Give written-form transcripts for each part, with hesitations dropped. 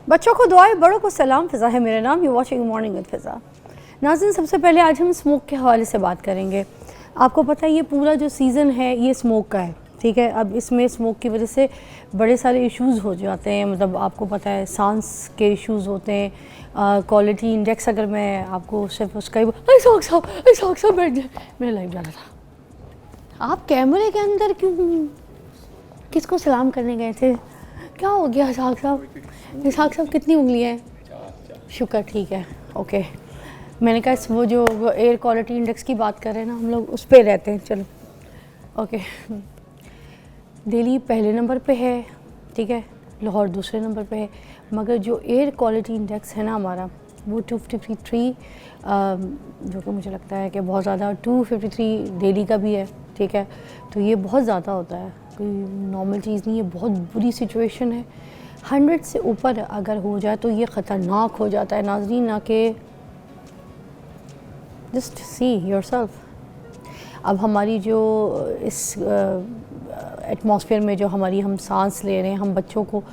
बच्चों को दुआएं, बड़ों को सलाम। फ़िज़ा है मेरा नाम। यू वॉचिंग मॉर्निंग विद फ़िज़ा। नाज़रीन, सबसे पहले आज हम स्मोक के हवाले से बात करेंगे। आपको पता है ये पूरा जो सीज़न है ये स्मोक का है, ठीक है। अब इसमें स्मोक की वजह से बड़े सारे इश्यूज़ हो जाते हैं, मतलब आपको पता है सांस के इश्यूज़ होते हैं। क्वालिटी इंडेक्स अगर मैं आपको सिर्फ उसका ही साहब बैठ जाए, मेरा लाइव जाना था। आप कैमरे के अंदर क्यों, किसको सलाम करने गए थे? क्या हो गया इसहाक साहब? इसहाक साहब कितनी उंगलियाँ हैं? शुक्र, ठीक है, ओके। मैंने कहा वो जो एयर क्वालिटी इंडेक्स की बात कर रहे हैं ना, हम लोग उस पर रहते हैं। चलो ओके। दिल्ली पहले नंबर पे है, ठीक है, लाहौर दूसरे नंबर पे है, मगर जो एयर क्वालिटी इंडेक्स है ना हमारा वो 253, जो कि मुझे लगता है कि बहुत ज़्यादा। 253 दिल्ली का भी है, ठीक है। तो ये बहुत ज़्यादा होता है, कोई नॉर्मल चीज़ नहीं है, बहुत बुरी सिचुएशन है। 100 से ऊपर अगर हो जाए तो ये ख़तरनाक हो जाता है नाज़रीन, ना कि जस्ट सी योरसेल्फ। अब हमारी जो इस एटमॉस्फेयर में जो हमारी हम सांस ले रहे हैं, हम बच्चों को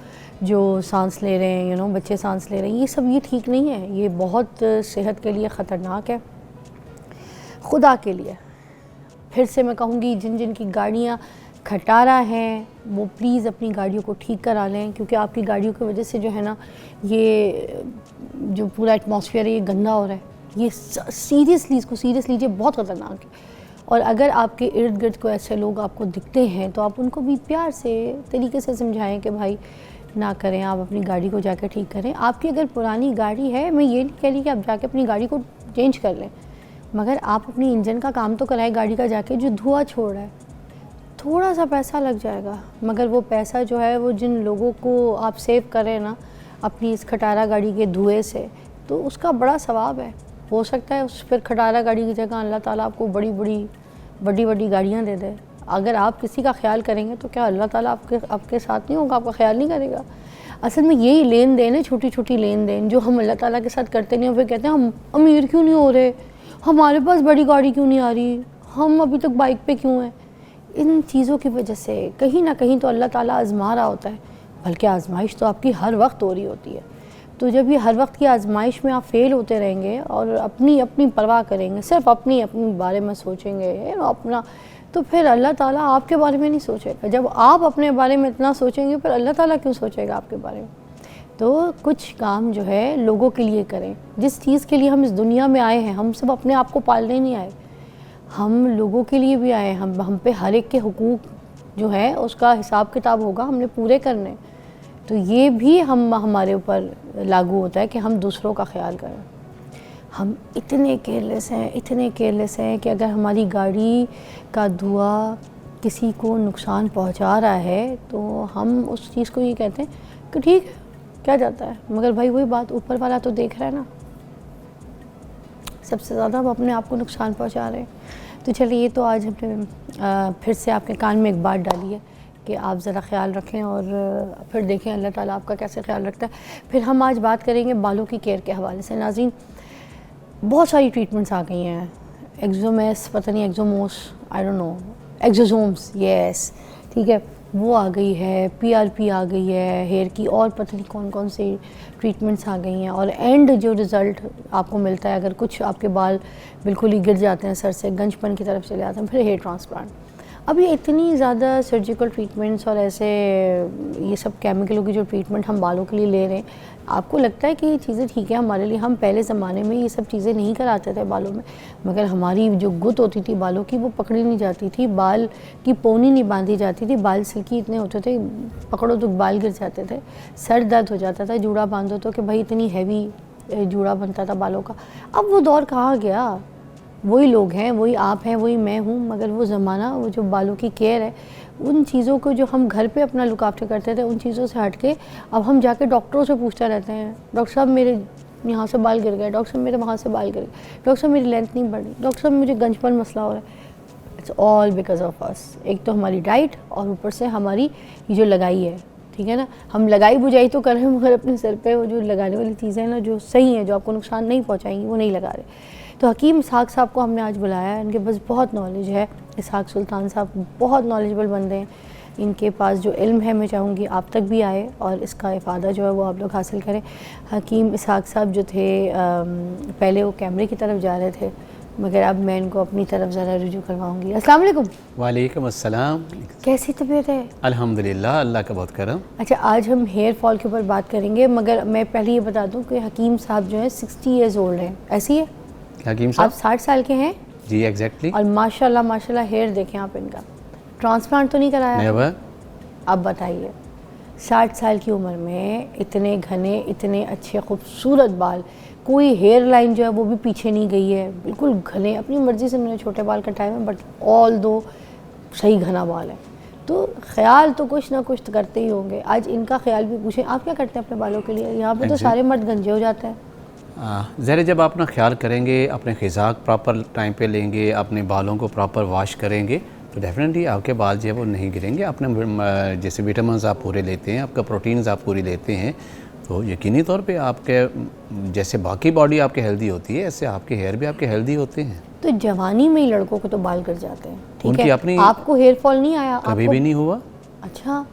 जो सांस ले रहे हैं, बच्चे सांस ले रहे हैं, ये सब ये ठीक नहीं है, ये बहुत सेहत के लिए ख़तरनाक है। खुदा के लिए फिर से मैं कहूँगी, जिन जिन की गाड़ियाँ खटारा हैं वो प्लीज़ अपनी गाड़ियों को ठीक करा लें, क्योंकि आपकी गाड़ियों की वजह से जो है ना ये जो पूरा एटमॉस्फेयर है ये गंदा हो रहा है। ये सीरियसली, इसको सीरियस लीजिए, बहुत ख़तरनाक है। और अगर आपके इर्द गिर्द को ऐसे लोग आपको दिखते हैं तो आप उनको भी प्यार से तरीके से समझाएं कि भाई ना करें, आप अपनी गाड़ी को जाकर ठीक करें। आपकी अगर पुरानी गाड़ी है, मैं ये नहीं कह रही कि आप जाके अपनी गाड़ी को चेंज कर लें, मगर आप अपनी इंजन का काम तो कराएं गाड़ी का जाके। जो धुआं छोड़ रहा है, थोड़ा सा पैसा लग जाएगा, मगर वो पैसा जो है वो जिन लोगों को आप सेव करें ना अपनी इस खटारा गाड़ी के धुएँ से, तो उसका बड़ा सवाब है। हो सकता है उस फिर खटारा गाड़ी की जगह अल्लाह ताला आपको बड़ी गाड़ियाँ दे दे। अगर आप किसी का ख्याल करेंगे तो क्या अल्लाह ताला आपके साथ नहीं होगा, आपका ख्याल नहीं करेगा? असल में यही लेन देन है, छोटी छोटी लेन देन जो हम अल्लाह ताला के साथ करते नहीं। और फिर कहते हैं हम अमीर क्यों नहीं हो रहे, हमारे पास बड़ी गाड़ी क्यों नहीं आ रही, हम अभी तक बाइक पे क्यों हैं। इन चीज़ों की वजह से कहीं ना कहीं तो अल्लाह ताला आज़मा रहा होता है, बल्कि आजमाइश तो आपकी हर वक्त हो रही होती है। तो जब ये हर वक्त की आजमाइश में आप फेल होते रहेंगे और अपनी परवाह करेंगे, सिर्फ अपनी बारे में सोचेंगे अपना, तो फिर अल्लाह ताला आपके बारे में नहीं सोचेगा। जब आप अपने बारे में इतना सोचेंगे फिर अल्लाह ताला क्यों सोचेगा आपके बारे में? तो कुछ काम जो है लोगों के लिए करें। जिस चीज़ के लिए हम इस दुनिया में आए हैं, हम सब अपने आप को पालने नहीं आए, हम लोगों के लिए भी आए। हम पे हर एक के हुकूक जो है उसका हिसाब किताब होगा, हमने पूरे करने। तो ये भी हमारे ऊपर लागू होता है कि हम दूसरों का ख्याल करें। हम इतने केयरलेस हैं कि अगर हमारी गाड़ी का धुआं किसी को नुकसान पहुंचा रहा है तो हम उस चीज़ को ये कहते हैं कि ठीक है, क्या जाता है। मगर भाई वही बात, ऊपर वाला तो देख रहा है ना, सबसे ज़्यादा हम अपने आप को नुकसान पहुंचा रहे हैं। तो चलिए, ये तो आज हमने फिर से आपके कान में एक बात डाली है कि आप ज़रा ख्याल रखें और फिर देखें अल्लाह ताला आपका कैसे ख्याल रखता है। फिर हम आज बात करेंगे बालों की केयर के हवाले से। नाज़रीन, बहुत सारी ट्रीटमेंट्स आ गई हैं, एक्सोमेस, पता नहीं एक्सोमोस, I don't know, exosomes, yes, ठीक है, वो आ गई है, PRP आ गई है हेयर की, और पता नहीं कौन कौन सी ट्रीटमेंट्स आ गई हैं। और एंड जो रिज़ल्ट आपको मिलता है, अगर कुछ आपके बाल बिल्कुल ही गिर जाते हैं सर से, गंजपन की तरफ चले जाते हैं, फिर हेयर ट्रांसप्लांट। अब ये इतनी ज़्यादा सर्जिकल ट्रीटमेंट्स और ऐसे ये सब केमिकलों की जो ट्रीटमेंट हम बालों के लिए ले रहे हैं, आपको लगता है कि ये चीज़ें ठीक है हमारे लिए? हम पहले ज़माने में ये सब चीज़ें नहीं कराते थे बालों में, मगर हमारी जो गुत होती थी बालों की वो पकड़ी नहीं जाती थी, बाल की पोनी नहीं बांधी जाती थी, बाल सिल्की इतने होते थे, पकड़ो तो बाल गिर जाते थे, सर दर्द हो जाता था, जूड़ा बांधो तो कि भाई इतनी हैवी जूड़ा बनता था बालों का। अब वो दौर कहाँ गया? वही लोग हैं, वही आप हैं, वही मैं हूँ, मगर वो ज़माना, वो जो बालों की केयर है, उन चीज़ों को जो हम घर पे अपना लुक आफ्टर करते थे, उन चीज़ों से हट के अब हम जाके डॉक्टरों से पूछते रहते हैं, डॉक्टर साहब मेरे यहाँ से बाल गिर गए, डॉक्टर साहब मेरे वहाँ से बाल गिर गए, डॉक्टर साहब मेरी लेंथ नहीं बढ़ी, डॉक्टर साहब मुझे गंजपन मसला हो रहा है। It's all because of us. एक तो हमारी डाइट और ऊपर से हमारी ये जो लगाई है, ठीक है ना, हम लगाई बुझाई तो कर रहे हैं, मगर अपने सर पे वो जो लगाने वाली चीज़ें हैं ना, जो सही हैं, जो आपको नुकसान नहीं पहुँचाएंगी, वो नहीं लगा रहे। तो हकीम इसहाक साहब को हमने आज बुलाया है, इनके पास बहुत नॉलेज है। इसहाक सुल्तान साहब बहुत नॉलेजेबल बंदे हैं, इनके पास जो इल्म है मैं चाहूँगी आप तक भी आए और इसका इफ़ादा जो है वो आप लोग हासिल करें। हकीम इसहाक़ साहब जो थे पहले वो कैमरे की तरफ जा रहे थे, मगर अब मैं इनको अपनी तरफ ज़रा रुजू करवाऊँगी। अस्सलाम वालेकुम। वालेकुम अस्सलाम। कैसी तबीयत है? अल्हम्दुलिल्लाह, अल्लाह का बहुत करम। अच्छा, आज हम हेयर फॉल के ऊपर बात करेंगे, मगर मैं पहले ये बता दूं कि हकीम साहब जो हैं 60 ईयर्स ओल्ड हैं। ऐसी है? हकीम साहब आप 60 साल के हैं जी, एग्जैक्टली। और माशाल्लाह माशाल्लाह हेयर देखें आप इनका। ट्रांसप्लांट तो नहीं कराया? नेवर। अब बताइए 60 साल की उम्र में इतने घने, इतने अच्छे खूबसूरत बाल, कोई हेयर लाइन जो है वो भी पीछे नहीं गई है, बिल्कुल घने। अपनी मर्ज़ी से मैंने छोटे बाल कटाए हैं, बट ऑल दो सही घना बाल है। तो ख्याल तो कुछ ना कुछ तो करते ही होंगे। आज इनका ख्याल भी पूछें, आप क्या करते हैं अपने बालों के लिए? यहाँ पे तो सारे मर्द गंजे हो जाते हैं। ज़रा जब आप अपना ख्याल करेंगे, अपने ग़िज़ा प्रॉपर टाइम पे लेंगे, अपने बालों को प्रॉपर वॉश करेंगे, तो डेफिनेटली आपके बाल जो है वो नहीं गिरेंगे। अपने जैसे विटामिन्स आप पूरे लेते हैं, आपका प्रोटीन्स आप पूरी लेते हैं, तो यकीनी तौर पे आपके जैसे बाकी बॉडी आपके हेल्दी होती है, ऐसे आपके हेयर भी आपके हेल्दी होते हैं। तो जवानी में ही लड़कों को तो बाल गिर जाते हैं, ठीक उनकी है? अपनी आपको हेयर फॉल नहीं आया? कभी भी नहीं हुआ। अच्छा,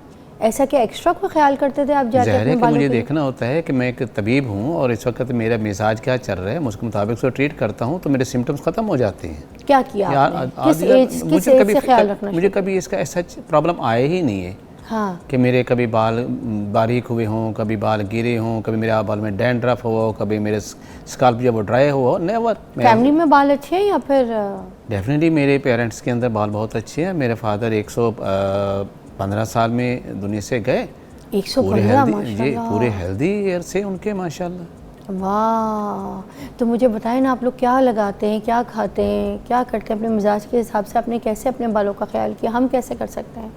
ऐसा क्या एक्स्ट्रा कोई ख्याल करते थे आप जाके ज़ाहिर अपने है कि बालों मुझे के लिए? देखना होता है कि मैं एक तबीब हूँ और इस वक्त मेरा मिजाज क्या चल रहा है, उसके मुताबिक उसको ट्रीट करता हूँ, तो मेरे सिम्टम्स ख़त्म हो जाते हैं। क्या किया आपने? किस एज से ख्याल रखना? मुझे कभी इसका ऐसा प्रॉब्लम आया ही नहीं है। हाँ, कि मेरे कभी बाल बारीक हुए हों, कभी बाल गिरे हों, कभी मेरे बाल में डैंड्रफ हो, कभी मेरे स्काल्प जब वो ड्राई हो, नेवर। फैमिली में बाल अच्छे हैं या फिर? डेफिनेटली मेरे पेरेंट्स के अंदर बाल बहुत अच्छे हैं। मेरे फादर 115 साल में दुनिया से गए। 115 जी, माशाल्लाह। पूरे हेल्दी ईयर से उनके माशाल्लाह। वाह, तो मुझे बताएं ना, आप लोग क्या लगाते हैं, क्या खाते हैं, क्या करते हैं अपने मिजाज के हिसाब से? आपने कैसे अपने बालों का ख्याल किया, हम कैसे कर सकते हैं?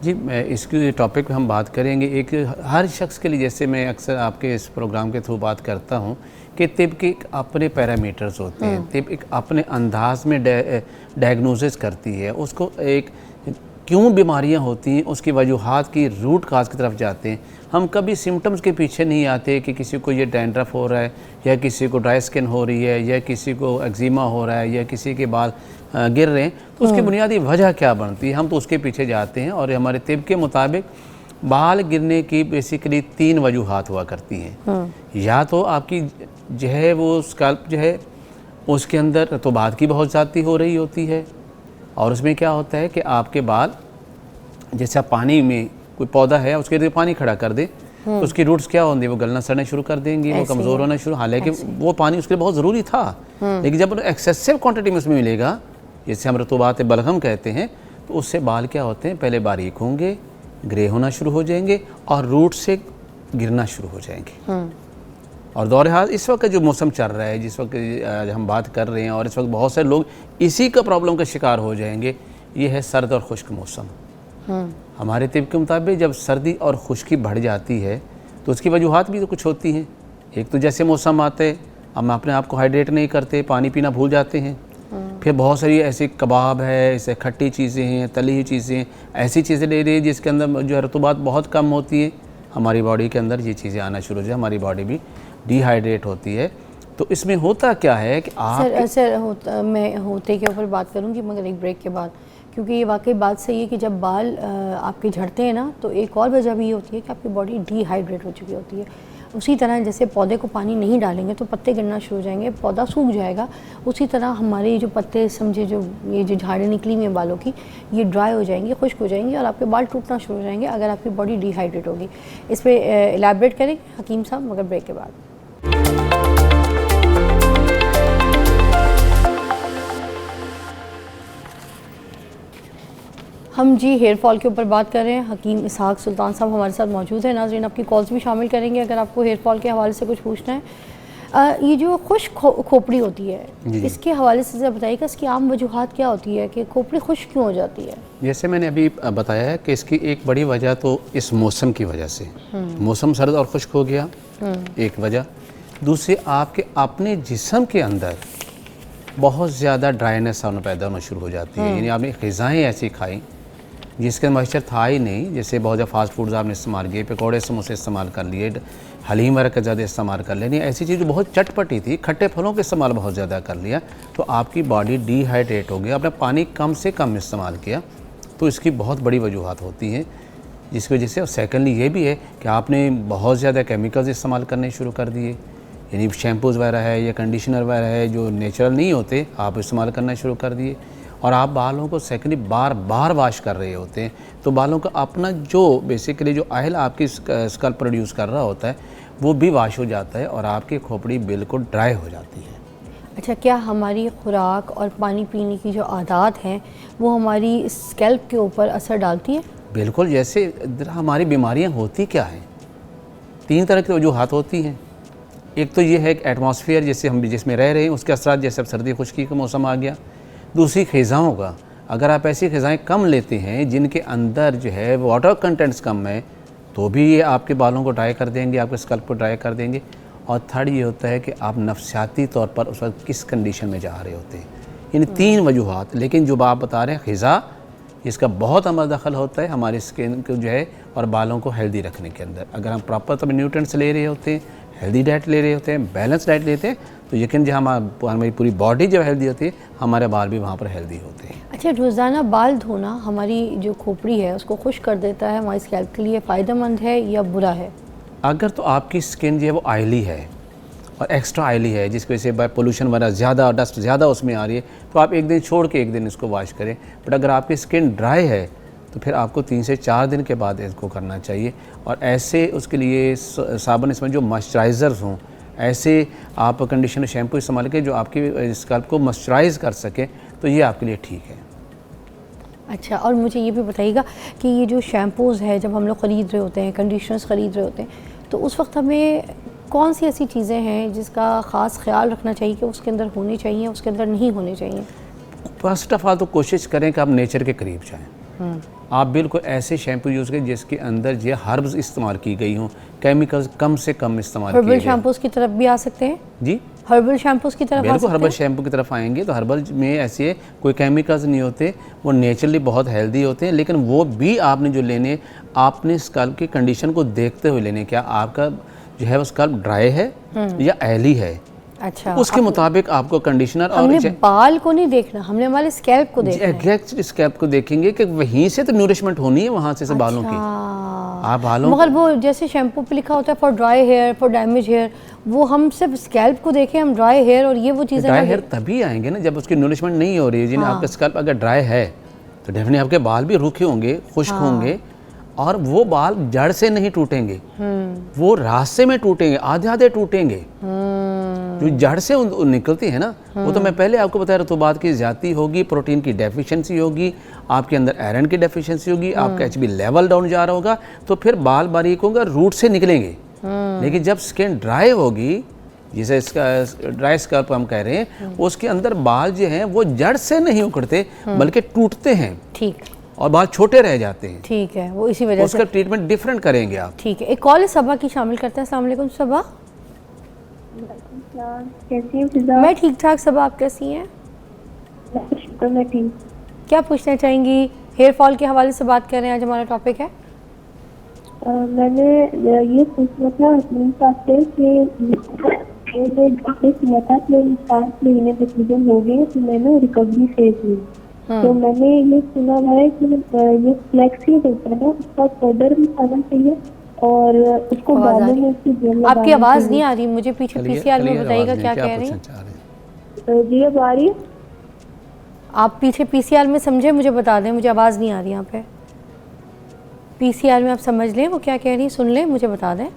जी, मैं इसके टॉपिक पे हम बात करेंगे। एक हर शख्स के लिए, जैसे मैं अक्सर आपके इस प्रोग्राम के थ्रू बात करता हूँ कि तिब के एक अपने पैरामीटर्स होते हैं, तिब एक अपने अंदाज में डायग्नोसिस करती है, उसको एक क्यों बीमारियां होती हैं उसकी वजूहात की रूट काज की तरफ जाते हैं। हम कभी सिम्टम्स के पीछे नहीं आते कि किसी को ये डैंड्रफ हो रहा है, या किसी को ड्राई स्किन हो रही है, या किसी को एक्जिमा हो रहा है, या किसी के बाल गिर रहे हैं, तो उसकी बुनियादी वजह क्या बनती है, हम तो उसके पीछे जाते हैं। और हमारे तिब के मुताबिक बाल गिरने की बेसिकली 3 वजूहात हुआ करती हैं। या तो आपकी जो है वो स्कल्प जो है उसके अंदर रतूबात की बहुत ज़्यादा हो रही होती है, और उसमें क्या होता है कि आपके बाल, जैसे आप पानी में कोई पौधा है उसके लिए पानी खड़ा कर दे, तो उसकी रूट्स क्या होंगी, वो गलना सड़ना शुरू कर देंगी, वो कमज़ोर होना शुरू। हालांकि वो पानी उसके लिए बहुत ज़रूरी था, लेकिन जब एक्सेसिव क्वांटिटी में उसमें मिलेगा, जैसे हम रतूबात बलगम कहते हैं, तो उससे बाल क्या होते हैं, पहले बारीक होंगे, ग्रे होना शुरू हो जाएंगे और रूट से गिरना शुरू हो जाएंगे। और दौर हाल इस वक्त जो मौसम चल रहा है, जिस वक्त हम बात कर रहे हैं, और इस वक्त बहुत सारे लोग इसी का प्रॉब्लम का शिकार हो जाएंगे, ये है सर्द और खुश्क मौसम। हमारे तिब के मुताबिक जब सर्दी और खुश्की बढ़ जाती है तो उसकी वजूहात भी तो कुछ होती हैं। एक तो जैसे मौसम आते हम अपने आप को हाइड्रेट नहीं करते, पानी पीना भूल जाते हैं। फिर बहुत सारी ऐसी कबाब है, ऐसे खट्टी चीज़ें हैं, तली हुई चीज़ें, ऐसी चीज़ें ले रही है जिसके अंदर जो है रतूबात बहुत कम होती है, हमारी बॉडी के अंदर ये चीज़ें आना शुरू हो जाए, हमारी बॉडी भी डिहाइड्रेट होती है। तो इसमें होता क्या है कि आप सर मैं होते के ऊपर बात करूँगी मगर एक ब्रेक के बाद, क्योंकि ये वाकई बात सही है कि जब बाल आपके झड़ते हैं ना, तो एक और वजह भी ये होती है कि आपकी बॉडी डिहाइड्रेट हो चुकी होती है। उसी तरह जैसे पौधे को पानी नहीं डालेंगे तो पत्ते गिरना शुरू हो जाएंगे, पौधा सूख जाएगा। उसी तरह हमारे जो पत्ते समझे, जो ये जो झाड़ें निकली हुई हैं बालों की, ये ड्राई हो जाएंगी, खुश्क हो जाएंगी और आपके बाल टूटना शुरू हो जाएंगे अगर आपकी बॉडी डिहाइड्रेट होगी। इस पर एलैबोरेट करेंगे हकीम साहब मगर ब्रेक के बाद। हम जी हेयर फॉल के ऊपर बात कर रहे हैं। हकीम इसहाक़ सुल्तान साहब हमारे साथ मौजूद है। नाज़रीन, आपकी कॉल्स भी शामिल करेंगे अगर आपको हेयर फॉल के हवाले से कुछ पूछना है। ये जो खुश्क खोपड़ी होती है, इसके हवाले से ज़रा बताइएगा, इसकी आम वजूहात क्या होती है कि खोपड़ी खुश्क क्यों हो जाती है? जैसे मैंने अभी बताया है कि इसकी एक बड़ी वजह तो इस मौसम की वजह से, मौसम सर्द और खुश्क हो गया एक वजह। दूसरी, आपके अपने जिस्म के अंदर बहुत ज़्यादा ड्राइनेस पैदा होना शुरू हो जाती है। यानी आपने ग़िज़ाएँ ऐसी खाई जिसके मॉइस्चर था ही नहीं, जैसे बहुत ज़्यादा फास्ट फूड्स आपने इस्तेमाल किए, पकौड़े समोसे इस्तेमाल कर लिए, हलीम वगैरह का ज़्यादा इस्तेमाल कर लिया, ऐसी चीज़ बहुत चटपटी थी, खट्टे फलों का इस्तेमाल बहुत ज़्यादा कर लिया, तो आपकी बॉडी डिहाइड्रेट हो गई। आपने पानी कम से कम इस्तेमाल किया तो इसकी बहुत बड़ी वजूहत होती हैं जिसकी वजह से। और सेकेंडली ये भी है कि आपने बहुत ज़्यादा केमिकल्स इस्तेमाल करने शुरू कर दिए, यानी शैम्पूज़ वगैरह है या कंडीशनर वगैरह है जो नेचुरल नहीं होते, आप इस्तेमाल करना शुरू कर दिए। और आप बालों को सेकेंडली बार बार वॉश कर रहे होते हैं, तो बालों का अपना जो बेसिकली जो ऑयल आपकी स्कल्प प्रोड्यूस कर रहा होता है वो भी वॉश हो जाता है और आपकी खोपड़ी बिल्कुल ड्राई हो जाती है। अच्छा, क्या हमारी खुराक और पानी पीने की जो आदत हैं वो हमारी स्कैल्प के ऊपर असर डालती है? बिल्कुल। जैसे हमारी बीमारियां होती क्या हैं, 3 तरह की वजूहत होती हैं। एक तो ये है कि एटमॉस्फेयर जैसे हम जिसमें रह रहे हैं उसके असरात, जैसे अब सर्दी खुश्की का मौसम आ गया। दूसरी ग़िज़ाओं का, अगर आप ऐसी ग़िज़ाएँ कम लेते हैं जिनके अंदर जो है वाटर कंटेंट्स कम है तो भी ये आपके बालों को ड्राई कर देंगे, आपके स्कल्प को ड्राई कर देंगे। और थर्ड ये होता है कि आप नफसियाती तौर पर उस वक्त किस कंडीशन में जा रहे होते हैं। यानी 3 वजूहत। लेकिन जो आप बता रहे हैं ग़िज़ा, इसका बहुत अमल दखल होता है हमारी स्किन को जो है और बालों को हेल्दी रखने के अंदर। अगर हम प्रॉपर तब न्यूट्रिएंट्स ले रहे होते हैं, हेल्दी डाइट ले रहे होते हैं, बैलेंस डाइट लेते हैं, तो यकीन जो हमारी पूरी बॉडी जब हेल्दी होती है हमारे बाल भी वहाँ पर हेल्दी होते हैं। अच्छा, रोज़ाना बाल धोना हमारी जो खोपड़ी है उसको खुश कर देता है, हमारी स्कैल्प के लिए फ़ायदेमंद है या बुरा है? अगर तो आपकी स्किन जो है वो ऑयली है और एक्स्ट्रा ऑयली है जिसकी वजह से बाय पोल्यूशन वगैरह ज़्यादा, डस्ट ज़्यादा उसमें आ रही है, तो आप एक दिन छोड़ के एक दिन इसको वॉश करें। बट अगर आपकी स्किन ड्राई है तो फिर आपको 3 से 4 दिन के बाद इसको करना चाहिए। और ऐसे उसके लिए साबुन इसमें जो मॉइस्चराइज़र्स हों, ऐसे आप कंडीशनर शैम्पू इस्तेमाल करें जो आपकी स्कल्प को मॉइस्चराइज़ कर सके, तो ये आपके लिए ठीक है। अच्छा, और मुझे ये भी बताइएगा कि ये जो शैम्पूज़ है जब हम लोग ख़रीद रहे होते हैं, कंडीशनर्स ख़रीद रहे होते हैं, तो उस वक्त हमें कौन सी ऐसी चीज़ें हैं जिसका ख़ास ख्याल रखना चाहिए कि उसके अंदर होनी चाहिए, उसके अंदर नहीं होनी चाहिए? फर्स्ट ऑफ ऑल तो कोशिश करें कि आप नेचर के करीब जाएँ। आप बिल्कुल ऐसे शैम्पू यूज़ करें जिसके अंदर ये हर्ब्स इस्तेमाल की गई हों, केमिकल्स कम से कम इस्तेमाल किए हर्बल गए। शैम्पूज़ की तरफ भी आ सकते हैं जी, हर्बल शैम्पूज़ की तरफ आ बिल्कुल सकते हर्बल हैं? शैम्पू की तरफ आएंगे तो हर्बल में ऐसे कोई केमिकल्स नहीं होते, वो नेचुरली बहुत हेल्दी होते हैं। लेकिन वो भी आपने जो लेने, आपने स्कल्प की कंडीशन को देखते हुए लेने, क्या आपका जो है वो स्कल्प ड्राई है या ऑयली है। अच्छा, उसके मुताबिक आपको कंडीशनर हमने और बाल को नहीं देखना, हमने हमारे स्कैल्प को देखना है। एग्जैक्ट स्कैल्प को देखेंगे कि वहीं से तो नूरिशमेंट होनी है, वहाँ से बालों की। आप बालों मगर वो जैसे शैम्पू पे लिखा होता है for dry hair, for damage hair, वो हम सिर्फ स्कैल्प को देखें, हम ड्राई हेयर और ये वो चीज़ें ड्राई ना हेयर तभी आएंगे ना जब उसकी नूरिशमेंट नहीं हो रही है। जिन्हें आपका स्कल्प अगर ड्राई है तो डेफिनेटली आपके बाल भी रूखे होंगे, खुश्क होंगे, और वो बाल जड़ से नहीं टूटेंगे, वो रास्ते में टूटेंगे, आधे आधे टूटेंगे। जो जड़ से निकलती है ना, वो तो मैं पहले आपको बताया, रतूबात की ज़्यादती होगी, प्रोटीन की डेफिशिएंसी होगी, आपके अंदर आयरन की डेफिशिएंसी होगी, आपका HB लेवल डाउन जा रहा होगा, तो फिर बाल बारीक होंगे, रूट से निकलेंगे। लेकिन जब स्किन ड्राई होगी, जिसे इसका ड्राई स्कल्प हम कह रहे हैं, उसके अंदर बाल जो हैं वो जड़ से नहीं उखड़ते बल्कि टूटते हैं। ठीक, और बाल छोटे रह जाते हैं। ठीक है, वो इसी वजह से उसका ट्रीटमेंट डिफरेंट करेंगे आप। ठीक है। एक कॉल है सबा की, शामिल करते हैं। अस्सलाम वालेकुम सबा। कैसी हैं फिजा? मैं ठीक ठाक। सबा, आप कैसी हैं? शुक्र, मैं ठीक। क्या पूछना चाहेंगी? हेयर फॉल के हवाले से बात कर रहे हैं, आज हमारा टॉपिक है। मैंने ये पूछना था अपने साथ से कि मैंने डॉक्टर किया था कि 7 महीने तकरीबन हो गए तो मैंने रिकवरी फेज में, तो मैंने ये सुना है कि ये फ्लैक्सीड होता है ना, उसका पाउडर भी खाना चाहिए और उसको बालों में उसकी जेल आपकी आवाज़ नहीं आ रही मुझे, पीछे PCR में बताइएगा क्या कह रही हैं। जी अब आ रही है? आप पीछे PCR में समझे, मुझे बता दें, मुझे आवाज़ नहीं आ रही यहाँ पे। PCR में आप समझ लें वो क्या कह रही है, सुन लें, मुझे बता दें।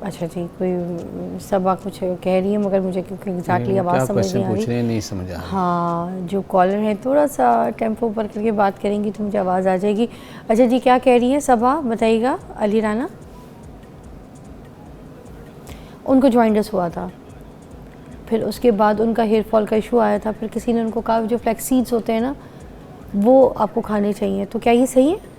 अच्छा जी, कोई सबा कुछ कह रही है मगर मुझे क्योंकि एग्जैक्टली आवाज़ समझ नहीं आ रही। नहीं समझ आ रही। हाँ, जो कॉलर हैं थोड़ा सा टेम्पो पर करके बात करेंगी तो मुझे आवाज़ आ जाएगी। अच्छा जी, क्या कह रही हैं सबा, बताइएगा। अली राना, उनको जॉइंटस हुआ था, फिर उसके बाद उनका हेयर फॉल का इशू आया था, फिर किसी ने उनको कहा जो फ्लैक्स सीड्स होते हैं ना वो आपको खाने चाहिए, तो क्या ये सही है?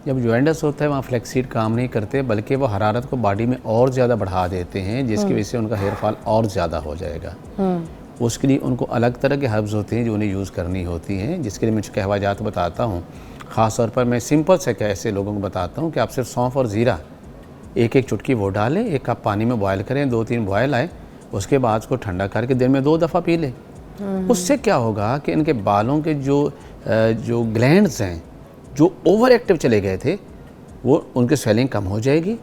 जब जॉइंटस होता है वहाँ फ्लैक्सीड काम नहीं करते बल्कि वो हरारत को बॉडी में और ज़्यादा बढ़ा देते हैं, जिसकी वजह से उनका हेयर फॉल और ज़्यादा हो जाएगा। उसके लिए उनको अलग तरह के हर्ब्स होते हैं जो उन्हें यूज़ करनी होती हैं, जिसके लिए मैं कुछ कहवाजात बताता हूँ। ख़ास तौर पर मैं सिंपल से ऐसे लोगों को बताता हूँ कि आप सिर्फ सौंफ और ज़ीरा एक चुटकी वो डालें, 1 कप पानी में बॉयल करें, 2-3 बॉयल आए, उसके बाद उसको ठंडा करके दिन में 2 दफ़ा पी लें। उससे क्या होगा कि इनके बालों के जो ग्लैंड्स हैं जो ओवर एक्टिव चले गए थे वो उनकी स्वेलिंग कम हो जाएगी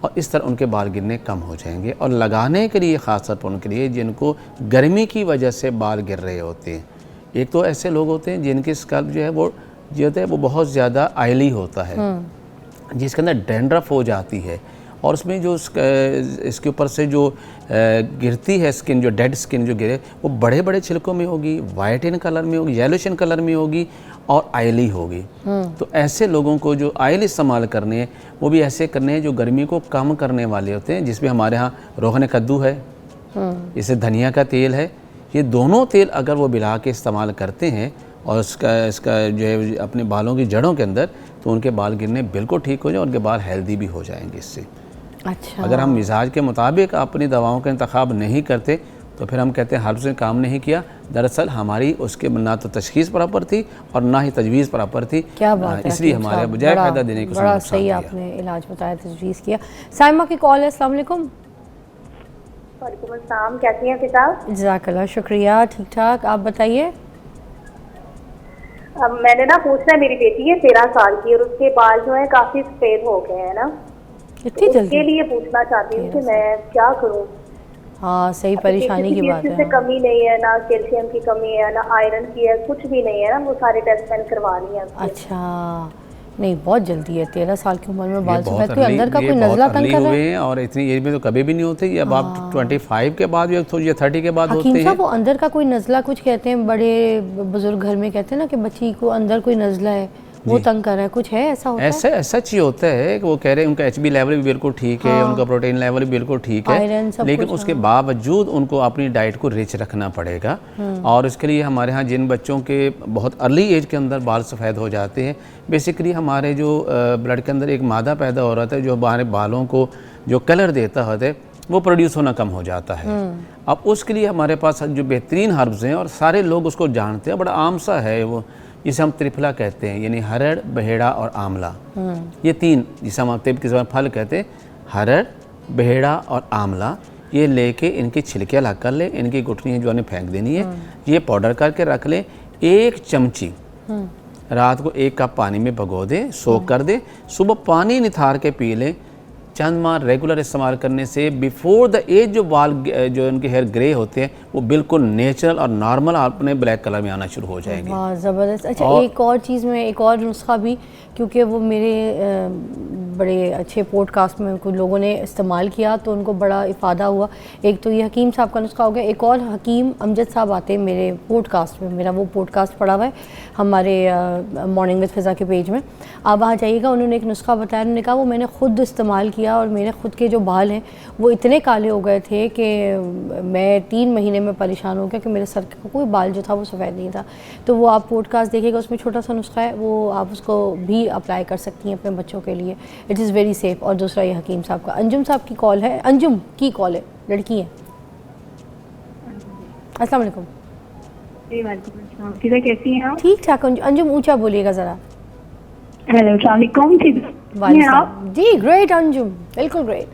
और इस तरह उनके बाल गिरने कम हो जाएंगे। और लगाने के लिए ख़ास तौर पर उनके लिए जिनको गर्मी की वजह से बाल गिर रहे होते हैं, एक तो ऐसे लोग होते हैं जिनकी स्कल्प जो है वो बहुत ज़्यादा ऑयली होता है, जिसके अंदर डैंड्रफ हो जाती है और उसमें जो इसके ऊपर से जो गिरती है स्किन, जो डेड स्किन जो गिरे वो बड़े बड़े छिलकों में होगी, वाइट इन कलर में होगी, येलोइश इन कलर में होगी और ऑयली होगी। तो ऐसे लोगों को जो ऑयल इस्तेमाल करने हैं वो भी ऐसे करने हैं जो गर्मी को कम करने वाले होते हैं, जिसमें हमारे यहाँ रोगन कद्दू है, इससे धनिया का तेल है। ये दोनों तेल अगर वो मिला के इस्तेमाल करते हैं और इसका जो है अपने बालों की जड़ों के अंदर, तो उनके बाल गिरने बिल्कुल ठीक हो जाए, उनके बाल हेल्दी भी हो जाएंगे इससे। अच्छा, अगर हम मिजाज के मुताबिक अपनी दवाओं का इंतखाब नहीं करते तो फिर हम कहते हैं हर्ब्स ने काम नहीं किया। दरअसल हमारी उसके ना तो तशखीस प्रॉपर थी और ना ही तजवीज़ प्रॉपर थी। क्या बात है, इसलिए हमारे बजाय फ़ायदा देने की बड़ा सही आपने इलाज बताया, तजवीज़ किया। साइमा की कॉल है। अस्सलाम वालेकुम। वालेकुम अस्सलाम, कैसी हैं किताब? जज़ाकल्लाह, शुक्रिया, ठीक ठाक, आप बताइए। अब मैंने ना पूछना है, मेरी बेटी है 13 साल की और उसके बाल जो है काफी सफेद हो गए हैं ना, इतनी उसके जल्दी? लिए पूछना चाहती हूँ कि मैं क्या करूँ। हाँ, सही परेशानी की बात से है। कमी नहीं है, ना कैल्शियम की कमी है, ना आयरन की है, कुछ भी नहीं है ना, वो सारे टेस्ट मैंने करवा लिए हैं। अच्छा, नहीं बहुत जल्दी है, 13 साल की उम्र में बाल ये सफ़ेद। कोई अंदर का कोई नज़ला तंग कर रहा है? और इतनी एज में तो कभी भी नहीं होते, ये अब आप 25 के बाद या 30 के बाद होते हकीम हैं। साहब, वो अंदर का कोई नज़ला, कुछ कहते हैं बड़े बुजुर्ग घर में कहते हैं ना कि बच्ची को अंदर कोई नज़ला है, वो तंग कर रहा है, कुछ है ऐसा होता है? ऐसा ही होता है कि वो कह रहे हैं उनका HB लेवल भी बिल्कुल ठीक है, उनका प्रोटीन लेवल भी बिल्कुल ठीक आयरन है, सब लेकिन कुछ, उसके बावजूद उनको अपनी डाइट को रिच रखना पड़ेगा। और इसके लिए हमारे यहाँ जिन बच्चों के बहुत अर्ली एज के अंदर बाल सफ़ेद हो जाते हैं, बेसिकली हमारे जो ब्लड के अंदर एक मादा पैदा हो रहा था जो हमारे बालों को जो कलर देता होता है वो प्रोड्यूस होना कम हो जाता है। अब उसके लिए हमारे पास जो बेहतरीन हर्ब्स हैं और सारे लोग उसको जानते हैं, बड़ा आम सा है वो, जिसे हम त्रिफला कहते हैं, यानी हरड़, बहेड़ा और आंवला। ये तीन, जिसे हम तिब के ज़बान फल कहते हैं, हरड़, बहेड़ा और आंवला, ये लेके इनकी छिलके अलग कर ले, इनकी गुठलियाँ जो है फेंक देनी है, ये पाउडर करके रख ले। 1 चमची रात को 1 कप पानी में भिगो दे, सोख कर दे, सुबह पानी निथार के पी लें। चंद माह रेगुलर इस्तेमाल करने से बिफोर द एज जो बाल जो उनके हेयर ग्रे होते हैं वो बिल्कुल नेचुरल और नॉर्मल अपने ब्लैक कलर में आना शुरू हो जाएंगे। वाह, ज़बरदस्त। अच्छा, एक और चीज़ में, एक और नुस्खा भी, क्योंकि वो मेरे बड़े अच्छे पॉडकास्ट में कुछ लोगों ने इस्तेमाल किया तो उनको बड़ा इफ़ादा हुआ। एक तो ये हकीम साहब का नुस्खा हो गया, एक और हकीम अमजद साहब आते हैं मेरे पॉडकास्ट में, मेरा वो पॉडकास्ट पड़ा हुआ है हमारे मॉर्निंग विद फ़िज़ा के पेज में, आप वहाँ जाइएगा। उन्होंने एक नुस्खा बताया, उन्होंने कहा वो मैंने ख़ुद इस्तेमाल किया और मेरे ख़ुद के जो बाल हैं वो इतने काले हो गए थे कि मैं 3 महीने में परेशान हो गया कि मेरे सर का कोई बाल जो था वो सफ़ेद नहीं था। तो वो आप पॉडकास्ट देखिएगा, उसमें छोटा सा नुस्खा है, वो आप उसको भी अप्लाई कर सकती हैं अपने बच्चों के लिए, इट इज़ वेरी सेफ़। और दूसरा ये हकीम साहब का। अंजुम साहब की कॉल है, अंजुम की कॉल है, लड़की है। अस्सलाम वालेकुम। कैसी हैं आप? ठीक ठाक। अंजुम ऊंचा बोलिएगा ज़रा। हेलो, अस्सलाम वालेकुम। जी ग्रेट अंजुम, बिल्कुल ग्रेट।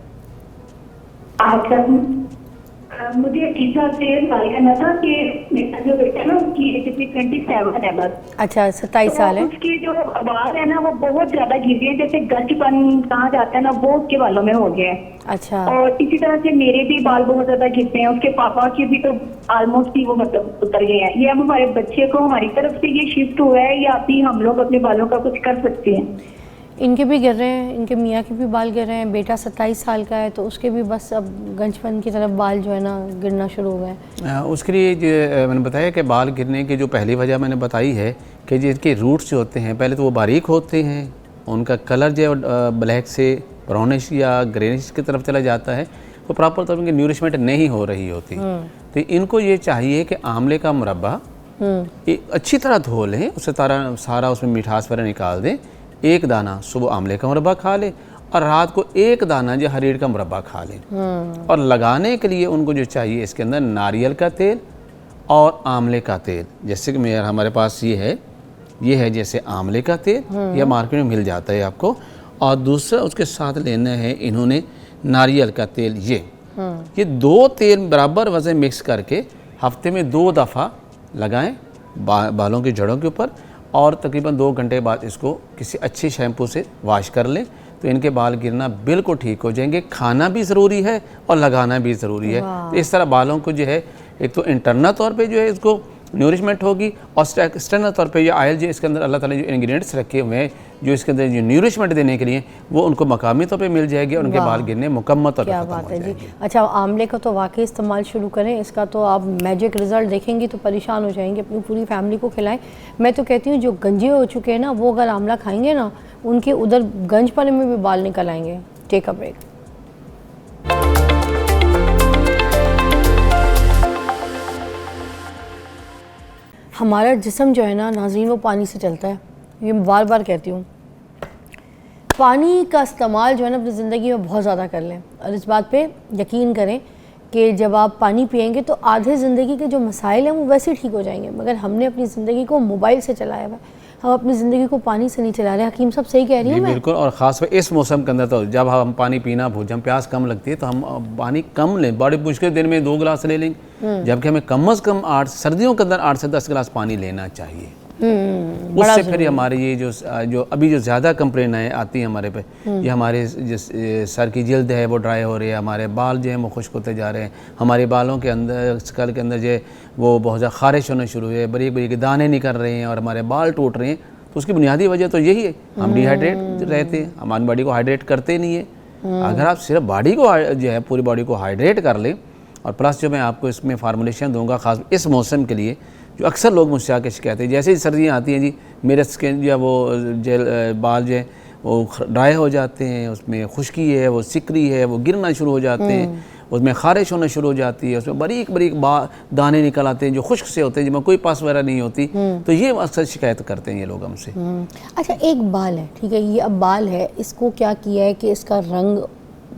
मुझे इस साल से सवाल करना था कि मेरा जो बेटा है ना उसकी एज 27 है बस। अच्छा, 27 साल है। उसके जो बाल है ना वो बहुत ज्यादा गिर गए, जैसे गंजपन कहा जाता है ना वो उसके बालों में हो गया है। अच्छा। और इसी तरह से मेरे भी बाल बहुत ज्यादा गिरते हैं, उसके पापा के भी तो ऑलमोस्ट ही वो मतलब उतर गए हैं। ये अब हमारे बच्चे को हमारी तरफ से ये शिफ्ट हुआ है या अभी हम लोग अपने बालों का कुछ कर सकते हैं? इनके भी गिर रहे हैं, इनके मियाँ के भी बाल गिर रहे हैं। बेटा 27 साल का है तो उसके भी बस अब गंजपन की तरफ बाल जो है ना गिरना शुरू हो गए। उसके लिए जो मैंने बताया कि बाल गिरने की जो पहली वजह मैंने बताई है कि जिनके रूट्स जो होते हैं पहले तो वो बारीक होते हैं, उनका कलर जो है ब्लैक से ब्राउनिश या ग्रेनिश की तरफ चला जाता है, तो प्रॉपर तौर पर न्यूरिशमेंट नहीं हो रही होती। तो इनको ये चाहिए कि आंवले का मुरब्बा अच्छी तरह धो लें, उससे सारा उसमें मिठास वगैरह निकाल दें। 1 दाना सुबह आंवले का मुरब्बा खा ले और रात को 1 दाना जो हरीर का मुरब्बा खा ले। और लगाने के लिए उनको जो चाहिए इसके अंदर नारियल का तेल और आंवले का तेल, जैसे कि हमारे पास ये है जैसे आंवले का तेल, यह मार्केट में मिल जाता है आपको। और दूसरा उसके साथ लेना है इन्होंने नारियल का तेल। ये 2 तेल बराबर वजन मिक्स करके हफ्ते में 2 दफ़ा लगाएं बालों की जड़ों के ऊपर, और तकरीबन 2 घंटे बाद इसको किसी अच्छी शैम्पू से वॉश कर लें, तो इनके बाल गिरना बिल्कुल ठीक हो जाएंगे। खाना भी ज़रूरी है और लगाना भी ज़रूरी है। तो इस तरह बालों को जो है एक तो इंटरनल तौर पे जो है इसको न्यूरिशमेंट होगी, और एक्सटर्नल तौर पे ये ऑयल जो इसके अंदर अल्लाह ताला ने जो इंग्रेडिएंट्स रखे हुए हैं जो इसके अंदर जो न्यूरिशमेंट देने के लिए, वो उनको मकामी तौर पे मिल जाएगी और उनके बाल गिरने मुकम्मल तौर पे क्या खत्म बात हो है जी। जाएंगे। अच्छा, आंवले का तो वाकई इस्तेमाल शुरू करें, इसका तो आप मैजिक रिजल्ट देखेंगी तो परेशान हो जाएंगे। अपनी पूरी फैमिली को खिलाएं। मैं तो कहती हूँ जो गंजे हो चुके हैं ना, वो अगर आंवला खाएंगे ना, उनके उधर गंजपने में भी बाल निकल आएंगे। Take a break. हमारा जिस्म जो है ना नाज़रीन, वो पानी से चलता है। ये मैं बार बार कहती हूँ, पानी का इस्तेमाल जो है ना अपनी ज़िंदगी में बहुत ज़्यादा कर लें, और इस बात पे यकीन करें कि जब आप पानी पिएंगे तो आधे ज़िंदगी के जो मसाइल हैं वो वैसे ठीक हो जाएंगे। मगर हमने अपनी ज़िंदगी को मोबाइल से चलाया हुआ है, हम अपनी ज़िंदगी को पानी से नहीं चला रहे। हकीम साहब सही कह रही हूँ मैं? बिल्कुल, और ख़ास कर इस मौसम के अंदर तो जब हम पानी पीना भूल, जब प्यास कम लगती है तो हम पानी कम लें। बड़े मुश्किल दिन में 2 गिलास ले लेंगे, जबकि हमें कम से कम 8 सर्दियों के अंदर 8 से 10 गिलास पानी लेना चाहिए। उससे फिर हमारे ये जो अभी जो ज़्यादा कंप्लेन आती है हमारे पे, ये हमारे सर की जल्द है वो ड्राई हो रही है, हमारे बाल जो हैं वो खुश्क होते जा रहे हैं, हमारे बालों के अंदर स्कल के अंदर जो है वो बहुत ज़्यादा खारिश होना शुरू हुई है, बारीक बारीक दाने निकल रहे हैं और हमारे बाल टूट रहे हैं। तो उसकी बुनियादी वजह तो यही है, हम डिहाइड्रेट रहते हैं, हमारी बॉडी को हाइड्रेट करते नहीं है। अगर आप सिर्फ बॉडी को जो है पूरी बॉडी को हाइड्रेट कर लें, और प्लस जो मैं आपको इसमें फार्मूलेशन दूंगा ख़ास इस मौसम के लिए, जो अक्सर लोग मुझसे आके शिकायत है, जैसे ही सर्दियाँ आती हैं जी मेरे स्किन जो है वो बाल जो है वो ड्राई हो जाते हैं, उसमें खुश्की है, वो सिकरी है, वो गिरना शुरू हो जाते हैं, उसमें खारिश होना शुरू हो जाती है, उसमें बारीक बारीक दाने निकल आते हैं जो खुश्क से होते हैं, जिसमें कोई पास वगैरह नहीं होती। तो ये अक्सर शिकायत करते हैं ये लोग हमसे। अच्छा, एक बाल है, ठीक है, ये अब बाल है, इसको क्या किया है कि इसका रंग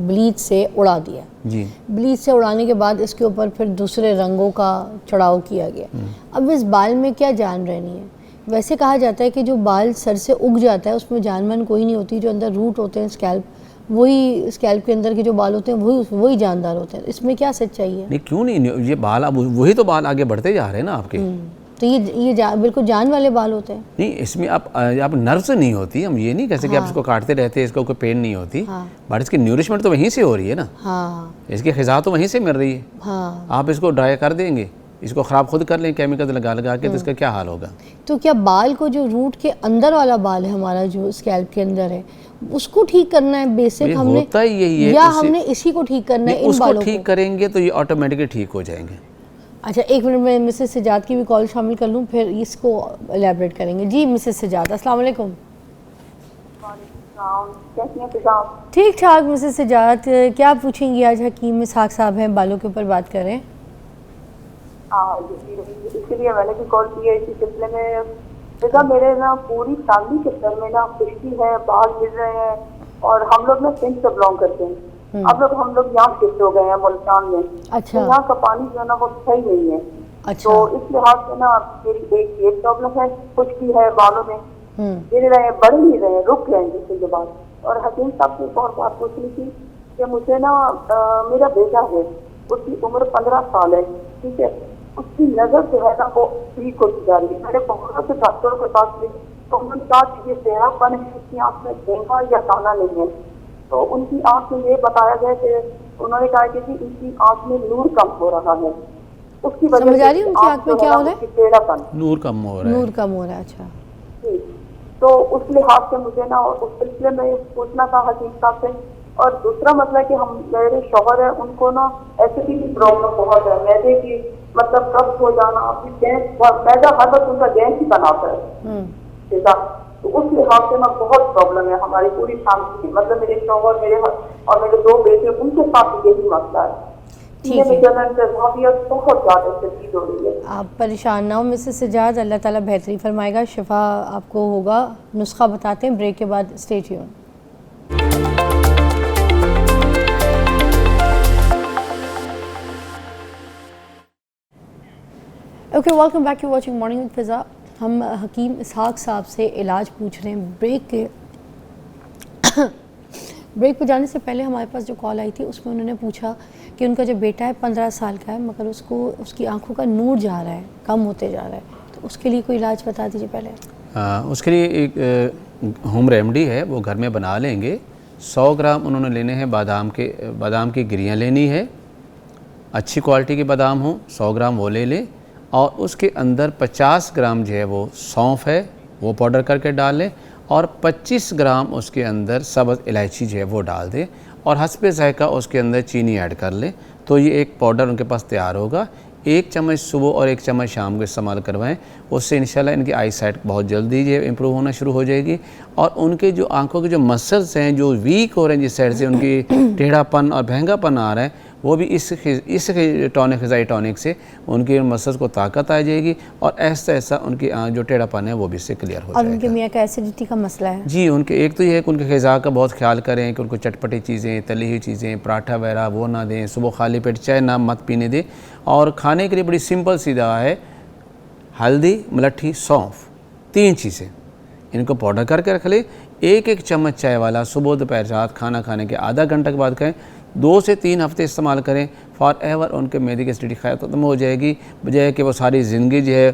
ब्लीच से उड़ा दिया जी। ब्लीच से उड़ाने के बाद इसके ऊपर फिर दूसरे रंगों का चढ़ाव किया गया। अब इस बाल में क्या जान रहनी है? वैसे कहा जाता है कि जो बाल सर से उग जाता है उसमें जानवन कोई नहीं होती, जो अंदर रूट होते हैं स्कैल्प, वही स्कैल्प के अंदर के जो बाल होते हैं वही जानदार होते हैं। इसमें क्या सच्चाई है? नहीं, क्यों नहीं, ये बाल अब वही तो बाल आगे बढ़ते जा रहे हैं ना आपके। तो ये बिल्कुल जान वाले बाल होते हैं। नहीं, इसमें आप नर्व से नहीं होती, हम ये नहीं कह सकते कि आप इसको काटते रहते हैं इसको कोई पेन नहीं होती, बट इसकी न्यूरिशमेंट तो वहीं से हो रही है ना। हाँ, इसकी ग़िज़ा तो वहीं से मिल रही है। हाँ। आप इसको ड्राई कर देंगे, इसको ख़राब खुद कर लें केमिकल लगा लगा के, तो इसका क्या हाल होगा? तो क्या बाल को जो रूट के अंदर वाला बाल है हमारा, जो स्कैल्प के अंदर है, उसको ठीक करना है बेसिक हमने, होता ही यही है, या हमने इसी को ठीक करना है? इन उसको बालों ठीक को करेंगे तो ये ऑटोमेटिकली ठीक हो जाएंगे। अच्छा, एक मिनट में मिसेस सजाद की भी कॉल शामिल कर लूँ, फिर इसको एलैबोरेट करेंगे। जी मिसेस सजाद, अस्सलाम वालेकुम। ठीक ठाक मिसेस सजाद, क्या पूछेंगी आज? हकीम इसहाक साहब हैं, बालों के ऊपर बात करें। इसलिए मैंने भी कॉल किया इसी सिलसिले में। बेटा मेरे ना पूरी फैमिली के सर में ना खुश्की है, बाल गिर रहे हैं, और हम लोग ना सिंध से बिलोंग करते हैं। अब हम लोग यहाँ शिफ्ट हो गए हैं मुल्तान में। अच्छा। तो यहाँ का पानी जो है ना वो सही नहीं है। अच्छा। तो इस लिहाज से ना मेरी एक ये प्रॉब्लम है, खुश्की है बालों में, गिर रहे हैं, बढ़ नहीं रहे हैं, रुक गए हैं जिसके के बाद। और हकीम साहब से एक और बात पूछनी थी कि मुझे ना मेरा बेटा है, उसकी उम्र 15 साल है, ठीक है, उसकी नज़र जो है ना वो ठीक होती जा रही है। मैंने बहुत से डॉक्टरों के पास गई तो उन्होंने कहा कि ये टेढ़ापन है, उसकी आँख में देखा या काना नहीं है। तो उनकी आँख में ये बताया गया कि उन्होंने कहा कि इनकी आँख में नूर कम हो रहा है, उसकी वजह समझ आ रही है उनकी आँख में क्या हो रहा है? टेढ़ापन, नूर कम हो रहा है। नूर कम हो रहा है। अच्छा, तो उस लिहाज से मुझे ना उस सिलसिले में पूछना था हकीम साहब से। और दूसरा मसला है कि हम मेरे शौहर है, उनको ना एसिडिटी की प्रॉब्लम बहुत है, मैदे की मतलब कब्ज हो जाना, अपनी गैस, मैदा हर वक्त उनका गैस ही बनाता है, ठीक है। तो उस लिहाज से ना बहुत प्रॉब्लम है हमारी पूरी फैमिली की, मतलब मेरे शौहर, मेरे और मेरे 2 बेटे, उनके साथ यही मसला है। ठीक है। बहुत ज़्यादा शदीद हो रही है। आप परेशान ना हो मिसेस सजाद, अल्लाह ताला बेहतरी फरमाएगा, शिफा आपको होगा। नुस्खा बताते हैं ब्रेक के बाद, stay tune. Okay, welcome back, you watching morning with Fiza. हम हकीम इसहाक साहब से इलाज पूछ रहे हैं ब्रेक के ब्रेक पे जाने से पहले हमारे पास जो कॉल आई थी उसमें उन्होंने पूछा कि उनका जो बेटा है 15 साल का है मगर उसको उसकी आंखों का नूर जा रहा है, कम होते जा रहा है, तो उसके लिए कोई इलाज बता दीजिए पहले। उसके लिए एक होम रेमेडी है, वो घर में बना लेंगे। 100 ग्राम उन्होंने लेने हैं बादाम की गिरियाँ लेनी है, अच्छी क्वालिटी के बादाम हो, 100 ग्राम वो ले लें और उसके अंदर 50 ग्राम जो है वो सौंफ है वो पाउडर करके डाल लें और 25 ग्राम उसके अंदर सब्ज़ इलायची जो है वो डाल दें और हस्बे ज़ायक़ा उसके अंदर चीनी ऐड कर लें। तो ये एक पाउडर उनके पास तैयार होगा। 1 चम्मच सुबह और 1 चम्मच शाम को इस्तेमाल करवाएं, उससे इंशाल्लाह इनकी आई साइट बहुत जल्दी जो इम्प्रूव होना शुरू हो जाएगी और उनके जो आंखों के जो मसल्स हैं जो वीक हो रहे हैं, जिस साइड से उनकी टेढ़ापन और महंगापन आ रहा है, वो भी इस टॉनिक ग़िज़ाई टॉनिक से उनके मसल्स को ताकत आ जाएगी और ऐसा ऐसा उनकी जो टेढ़ापन है वो भी इससे क्लियर हो जाएगा। और उनके मियाँ का एसिडिटी का मसला है जी, उनके एक तो ये है कि उनके ग़िज़ा का बहुत ख्याल करें कि उनको चटपटी चीज़ें, तली हुई चीज़ें, पराठा वगैरह वो ना दें, सुबह खाली पेट चाय ना मत पीने दें। और खाने के लिए बड़ी सिंपल सी दवा है, हल्दी, मलट्ठी, सौंफ, 3 चीज़ें इनको पाउडर करके रख ले। 1-1 चम्मच चाय वाला सुबह दोपहर रात खाना खाने के आधा घंटा के बाद खाएं। 2 से 3 हफ्ते इस्तेमाल करें, फॉर एवर उनके मैदे की एसिडिटी ख़त्म हो जाएगी, बजाय कि वो सारी ज़िंदगी जो है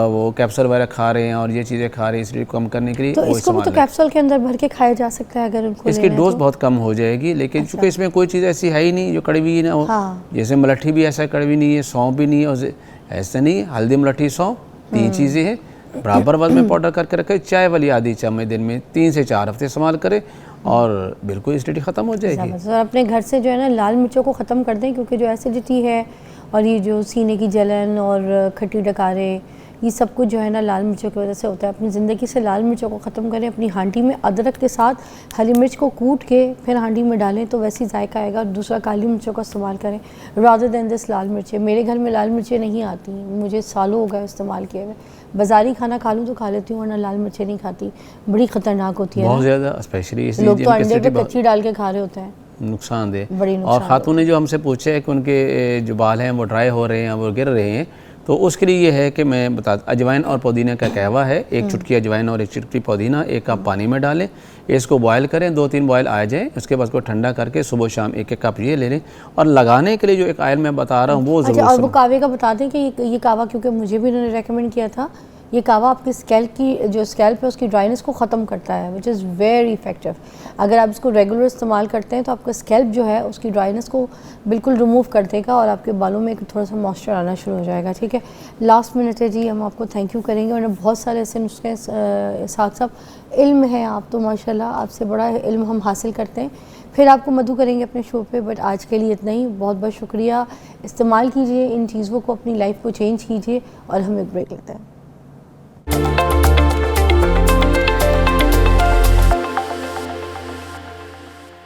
वो कैप्सूल वगैरह खा रहे हैं और ये चीज़ें खा रहे हैं एसिडिटी कम करने के लिए। तो इसको भी तो कैप्सूल के अंदर भर के खाया जा सकता है अगर उनको इसकी डोज बहुत कम हो जाएगी, लेकिन चूँकि इसमें कोई चीज़ ऐसी है ही नहीं जो कड़वी ना हो। जैसे मलट्ठी भी ऐसा कड़वी नहीं है, सौंफ भी नहीं है, ऐसा नहीं है। हल्दी, मलट्ठी, सौंफ 3 चीज़ें हैं, बराबर वजन में पाउडर करके रखें। चाय वाली आधी चम्मच दिन में 3 से 4 हफ्ते इस्तेमाल करें और बिल्कुल एसिडिटी ख़त्म हो जाएगी। सर अपने घर से जो है ना लाल मिर्चों को ख़त्म कर दें, क्योंकि जो एसिडिटी है और ये जो सीने की जलन और खट्टी डकारे, ये सब कुछ जो है ना लाल मिर्चों की वजह से होता है। अपनी ज़िंदगी से लाल मिर्चों को ख़त्म करें। अपनी हांडी में अदरक के साथ हरी मिर्च को कूट के फिर हांडी में डालें तो वैसी जायका आएगा। दूसरा काली मिर्चों का इस्तेमाल करें रादर दैन दिस लाल मिर्चें। मेरे घर में लाल मिर्चें नहीं आती, मुझे सालों हो गए इस्तेमाल किए हुए। बाज़ारी खाना खा लूँ तो खा लेती हूँ, वरना लाल मिर्चें नहीं खाती, बड़ी ख़तरनाक होती है बहुत ज़्यादा, स्पेशली लोग तो अंडे पे कच्ची डाल के खा रहे होते हैं, नुकसानदेह। और ख़ातून ने जो हमसे पूछा है कि उनके जो बाल हैं वो ड्राई हो रहे हैं, वो गिर रहे हैं, तो उसके लिए ये है कि मैं बता, अजवाइन और पुदीना का कहवा है, 1 चुटकी अजवाइन और 1 चुटकी पुदीना 1 कप पानी में डालें, इसको बॉयल करें, 2-3 बॉयल आ जाए, उसके बाद उसको ठंडा करके सुबह शाम 1-1 कप ये ले लें। और लगाने के लिए जो एक ऑयल मैं बता रहा हूँ वो ज़रूर। और वो कावे का बता दें कि ये कावा, क्योंकि मुझे भी उन्होंने रेकमेंड किया था, ये कावा आपकी स्कैल्प की जो स्कैल्प है उसकी ड्राइनेस को ख़त्म करता है, विच इज़ वेरी इफेक्टिव। अगर आप इसको रेगुलर इस्तेमाल करते हैं तो आपका स्कैल्प जो है उसकी ड्राइनेस को बिल्कुल रिमूव कर देगा और आपके बालों में एक थोड़ा सा मॉइस्चर आना शुरू हो जाएगा। ठीक है, लास्ट मिनट है जी, हम आपको थैंक यू करेंगे। और बहुत सारे ऐसे नुस्खे साथ साथ इल्म है, आप तो माशाल्लाह आपसे बड़ा इल्म हम हासिल करते हैं। फिर आपको मधु करेंगे अपने शो पे, बट आज के लिए इतना ही। बहुत बहुत शुक्रिया। इस्तेमाल कीजिए इन चीज़ों को, अपनी लाइफ को चेंज कीजिए। और हम एक ब्रेक लेते हैं।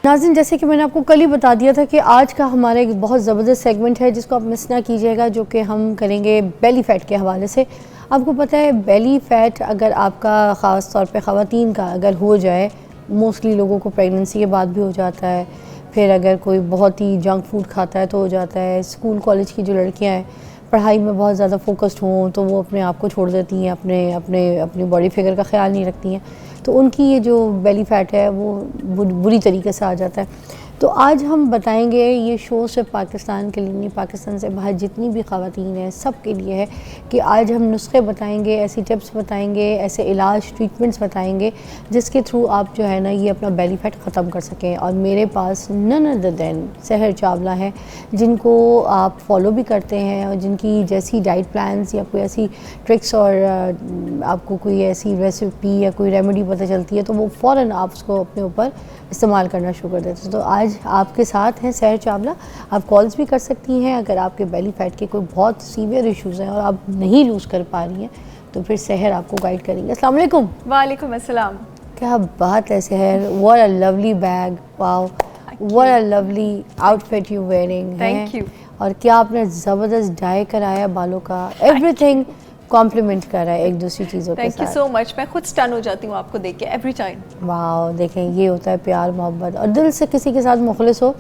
नाज़रीन, जैसे कि मैंने आपको कल ही बता दिया था कि आज का हमारा एक बहुत ज़बरदस्त सेगमेंट है जिसको आप मिस ना कीजिएगा, जो कि हम करेंगे बेली फ़ैट के हवाले से। आपको पता है बेली फ़ैट अगर आपका ख़ास तौर पे ख़वातीन का अगर हो जाए, मोस्टली लोगों को प्रेगनेंसी के बाद भी हो जाता है, फिर अगर कोई बहुत ही जंक फूड खाता है तो हो जाता है। स्कूल कॉलेज की जो लड़कियाँ हैं पढ़ाई में बहुत ज़्यादा फोकस्ड हों तो वो अपने आप को छोड़ देती हैं, अपनी बॉडी फिगर का ख्याल नहीं रखती हैं, तो उनकी ये जो बेली फ़ैट है वो बुरी तरीके से आ जाता है। तो आज हम बताएंगे, ये शो सिर्फ पाकिस्तान के लिए नहीं, पाकिस्तान से बाहर जितनी भी ख़वातीन हैं सब के लिए है कि आज हम नुस्खे बताएंगे, ऐसी टिप्स बताएंगे, ऐसे इलाज ट्रीटमेंट्स बताएंगे जिसके थ्रू आप जो है ना ये अपना बेली फ़ैट ख़त्म कर सकें। और मेरे पास नन अदर देन सहर चावला है, जिनको आप फॉलो भी करते हैं और जिनकी जैसी डाइट प्लान्स या कोई ऐसी ट्रिक्स और आपको कोई ऐसी रेसिपी या कोई रेमेडी पता चलती है तो वो फ़ौरन आप उसको अपने ऊपर इस्तेमाल करना शुरू कर देते हैं। तो आज आपके साथ हैं सहर चावला। आप कॉल्स भी कर सकती हैं अगर आपके बेली फ़ैट के कोई बहुत सीवियर इश्यूज़ हैं और आप नहीं लूज़ कर पा रही हैं तो फिर सहर आपको गाइड करेंगे। अस्सलाम वालेकुम। वालेकुम अस्सलाम। क्या बात है सहर, what a lovely bag, wow, what a lovely outfit you wearing. Thank you. और क्या आपने ज़बरदस्त डाई कराया बालों का, एवरीथिंग कॉम्प्लीमेंट कर रहा है एक दूसरी चीज़ों के साथ। थैंक यू सो मच, मैं खुद स्टन हो जाती हूँ आपको देख के एवरी टाइम। वाह, देखें ये होता है प्यार मोहब्बत, और दिल से किसी के साथ मुखलिस हो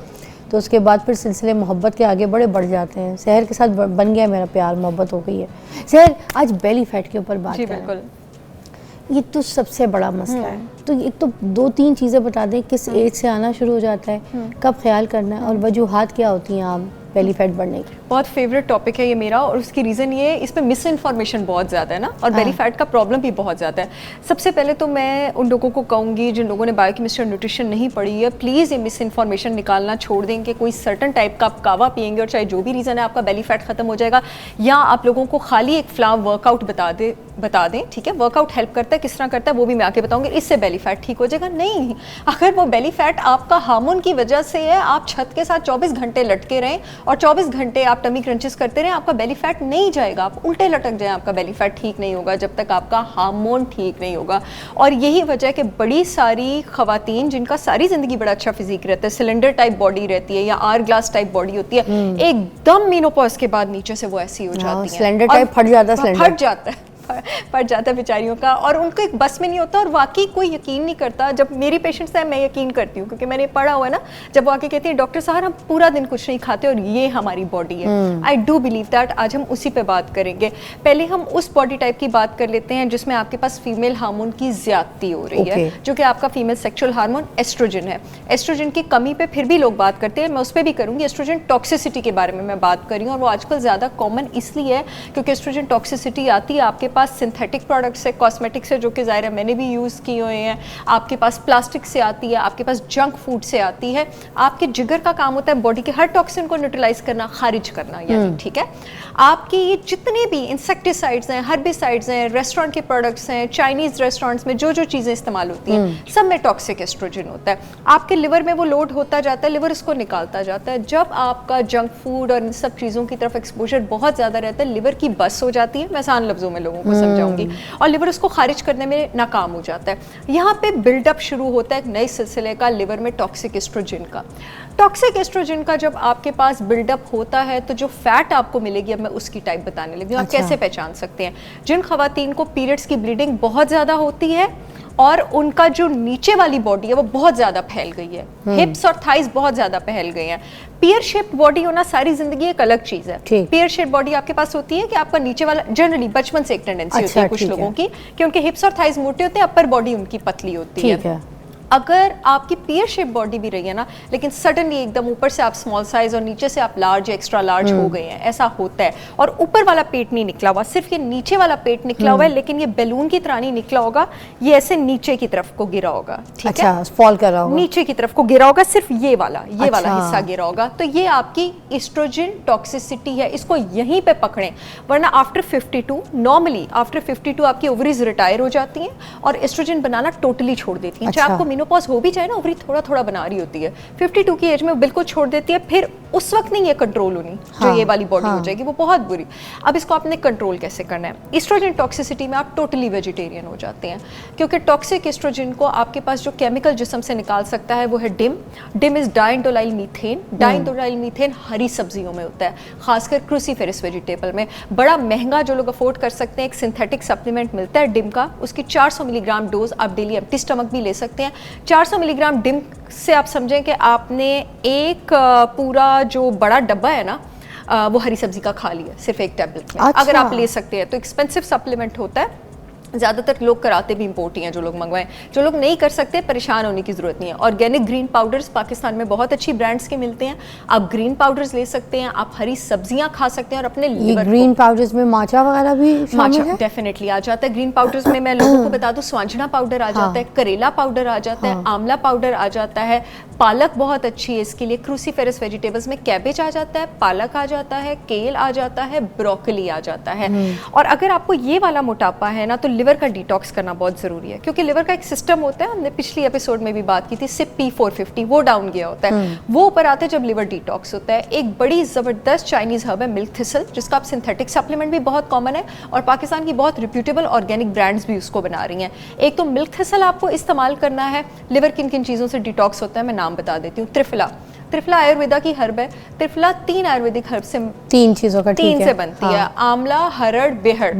तो उसके बाद फिर सिलसिले मोहब्बत के आगे बड़े बढ़ जाते हैं। सहर के साथ बन गया मेरा प्यार मोहब्बत हो गई है। सहर, आज बेली फ़ैट के ऊपर बात जी करें। बिल्कुल। ये तो सबसे बड़ा मसला है। तो एक तो 2-3 चीज़ें बता दें, किस एज से आना शुरू हो जाता है, कब ख्याल करना है, और वजूहात क्या होती हैं आम बेली फैट बढ़ने की। बहुत फेवरेट टॉपिक है ये मेरा, और उसकी रीज़न ये है, इसमें मिस इन्फॉर्मेशन बहुत ज़्यादा है ना, और बेली फैट का प्रॉब्लम भी बहुत ज़्यादा है। सबसे पहले तो मैं उन लोगों को कहूँगी जिन लोगों ने बायोकेमिस्ट्री और न्यूट्रिशन नहीं पढ़ी है, प्लीज़ ये मिस इन्फॉर्मेशन निकालना छोड़ दें कि कोई सर्टन टाइप का आप कावा पियेंगे और चाहे जो भी रीज़न है आपका बेली फैट ख़त्म हो जाएगा, या आप लोगों को खाली एक फ्लैम वर्कआउट बता दें, ठीक है, वर्कआउट हेल्प करता है, किस तरह करता है वो भी मैं आके बताऊंगी, इससे बेली फैट ठीक हो जाएगा। नहीं, अगर वो बेली फैट आपका हार्मोन की वजह से है, आप छत के साथ 24 घंटे लटके रहें और 24 घंटे आप टमी क्रंचेस करते रहें, आपका बेली फैट नहीं जाएगा, आप उल्टे लटक जाएं, आपका बेली फैट ठीक नहीं होगा जब तक आपका हार्मोन ठीक नहीं होगा। और यही वजह है कि बड़ी सारी खवातीन जिनका सारी जिंदगी बड़ा अच्छा फिजिक रहता है, सिलेंडर टाइप बॉडी रहती है या आर ग्लास टाइप बॉडी होती है, एकदम मेनोपॉज के बाद नीचे से वो ऐसी हो जाती है, सिलेंडर टाइप फट जाता है पड़ जाता है बेचारियों का, और उनको एक बस में नहीं होता, और वाकई कोई यकीन नहीं करता। जब मेरी पेशेंट्स हैं मैं यकीन करती हूँ, क्योंकि मैंने पढ़ा हुआ है ना, जब वो आके कहती है डॉक्टर साहब हम पूरा दिन कुछ नहीं खाते और ये हमारी बॉडी है। I do believe that. आज हम उसी पे बात करेंगे। पहले हम उस बॉडी टाइप की बात कर लेते हैं जिसमें आपके पास फीमेल हार्मोन की ज्यादती हो रही है, जो कि आपका फीमेल सेक्सुअल हार्मोन एस्ट्रोजन है। एस्ट्रोजन की कमी पे फिर भी लोग बात करते हैं, मैं उस पर भी करूँगी। एस्ट्रोजन टॉक्सिसिटी के बारे में मैं बात कर रही हूँ, और वो आजकल ज़्यादा कॉमन इसलिए है क्योंकि एस्ट्रोजन टॉक्सिसिटी आती है आपके पास सिंथेटिक प्रोडक्ट से, कॉस्मेटिक से, जो कि ज़ाहिर है मैंने भी यूज़ किए हुए हैं, आपके पास प्लास्टिक से आती है, आपके पास जंक फूड से आती है। आपके जिगर का काम होता है बॉडी के हर टॉक्सिन को न्यूट्रलाइज करना, खारिज करना, यानी ठीक है। आपकी ये जितने भी इंसेक्टिसाइड्स हैं, हर्बिसाइड्स हैं, रेस्टोरेंट के प्रोडक्ट्स हैं, चाइनीज़ रेस्टोरेंट्स में जो जो चीज़ें इस्तेमाल होती हैं, सब में टॉक्सिक एस्ट्रोजन होता है। आपके लिवर में वो लोड होता जाता है, लिवर इसको निकालता जाता है। जब आपका जंक फूड और इन सब चीज़ों की तरफ एक्सपोजर बहुत ज़्यादा रहता है, लिवर की बस हो जाती है, मैं आसान लफ्ज़ों में लोगों को समझाऊंगी, और लिवर उसको खारिज करने में नाकाम हो जाता है। यहाँ पे बिल्डअप शुरू होता है एक नए सिलसिले का लिवर में टॉक्सिक एस्ट्रोजन का। टॉक्सिक एस्ट्रोजन का जब आपके पास बिल्डअप होता है तो जो फैट आपको मिलेगी, अब मैं उसकी टाइप बताने लगी हूँ। आप कैसे पहचान सकते हैं? जिन खवातीन को पीरियड्स की ब्लीडिंग बहुत ज़्यादा होती है और उनका जो नीचे वाली बॉडी है वो बहुत ज़्यादा फैल गई है, हिप्स और थाइज बहुत ज़्यादा फैल गई हैं। पियर शेप्ड बॉडी होना सारी जिंदगी एक अलग चीज़ है। पियर शेप्ड बॉडी आपके पास होती है कि आपका नीचे वाला, जनरली बचपन से एक टेंडेंसी होती है कुछ लोगों की कि उनके हिप्स और थाइज मोटे होते हैं, अपर बॉडी उनकी पतली होती है। अगर आपकी पियर शेप बॉडी भी रही है ना, लेकिन सडनली एकदम ऊपर से आप स्मॉल साइज और नीचे से आप लार्ज या एक्स्ट्रा लार्ज हो गए हैं, ऐसा होता है, और ऊपर वाला पेट नहीं निकला हुआ, सिर्फ ये नीचे वाला पेट निकला हुआ है, लेकिन ये बैलून की तरह नहीं निकला होगा, ये ऐसे नीचे की तरफ को गिरा होगा, ठीक है, फॉल कर रहा होगा, नीचे की तरफ को गिरा होगा, सिर्फ ये वाला हिस्सा गिरा होगा। तो ये आपकी एस्ट्रोजन टॉक्सिसिटी है, इसको यहीं पे पकड़ें, वरना आफ्टर 52, नॉर्मली आफ्टर 52 आपकी ओवरीज रिटायर हो जाती हैं और एस्ट्रोजन बनाना टोटली छोड़ देती हैं। चाहे आपको मेनोपॉज हो भी जाए ना, ओवरी थोड़ा थोड़ा बना रही होती है, 52 की एज में बिल्कुल छोड़ देती है, फिर उस वक्त नहीं ये कंट्रोल होनी, जो ये वाली बॉडी हो जाएगी वो बहुत बुरी। अब इसको आपने कंट्रोल कैसे करना है? एस्ट्रोजन टॉक्सिसिटी में आप टोटली वेजिटेरियन हो जाते हैं, क्योंकि टॉक्सिक एस्ट्रोजन को आपके पास जो केमिकल जिस्म से निकाल सकता है वो है DIM. DIM is diindolyl methane. Diindolyl methane हरी सब्जियों में होता है, खासकर क्रूसीफेरस वेजिटेबल में। बड़ा महंगा, जो लोग अफोर्ड कर सकते हैं, एक सिंथेटिक सप्लीमेंट मिलता है डिम का, उसकी 400 मिलीग्राम डोज आप डेली एम्प्टी स्टमक भी ले सकते हैं। 400 मिलीग्राम डिम से आप समझें कि आपने एक पूरा जो बड़ा डब्बा है ना, वो हरी सब्जी का खा लिया सिर्फ एक टैबलेट में। अगर आप ले सकते हैं तो एक्सपेंसिव सप्लीमेंट होता है, ज़्यादातर लोग कराते भी इम्पोर्ट ही हैं, जो लोग मंगवाएं। जो लोग नहीं कर सकते, परेशान होने की ज़रूरत नहीं है। ऑर्गेनिक ग्रीन पाउडर्स पाकिस्तान में बहुत अच्छी ब्रांड्स के मिलते हैं, आप ग्रीन पाउडर्स ले सकते हैं, आप हरी सब्जियां खा सकते हैं, और अपने लिवर ग्रीन पाउडर्स में माचा वगैरह भी शामिल है? डेफिनेटली आ जाता है। ग्रीन पाउडर्स में मैं लोगों को बता दूं, स्वांजना पाउडर आ जाता है, करेला पाउडर आ जाता है, आंवला पाउडर आ जाता है, पालक बहुत अच्छी है इसके लिए। क्रूसीफेरस वेजिटेबल्स में कैबेज आ जाता है, पालक आ जाता है, केल आ जाता है, ब्रोकली आ जाता है। और अगर आपको ये वाला मोटापा है ना, तो लिवर का डिटॉक्स करना बहुत ज़रूरी है, क्योंकि लिवर का एक सिस्टम होता है, हमने पिछली एपिसोड में भी बात की थी, CYP450, वो डाउन गया होता है, वो ऊपर आते जब लिवर डिटॉक्स होता है। एक बड़ी ज़बरदस्त चाइनीज़ हर्ब है मिल्क थिसल, जिसका आप सिंथेटिक सप्लीमेंट भी बहुत कॉमन है, और पाकिस्तान की बहुत रिप्यूटेबल ऑर्गेनिक ब्रांड्स भी उसको बना रही हैं। एक तो मिल्क थिसल आपको इस्तेमाल करना है। लिवर किन किन चीज़ों से डिटॉक्स होता है मैं नाम बता देती हूँ। त्रिफला, त्रिफला आयुर्वेदा की हर्ब है। त्रिफला 3 आयुर्वेदिक हर्ब से, 3 चीजों का, 3 से बनती है। आंवला, हरड़, बेहड़।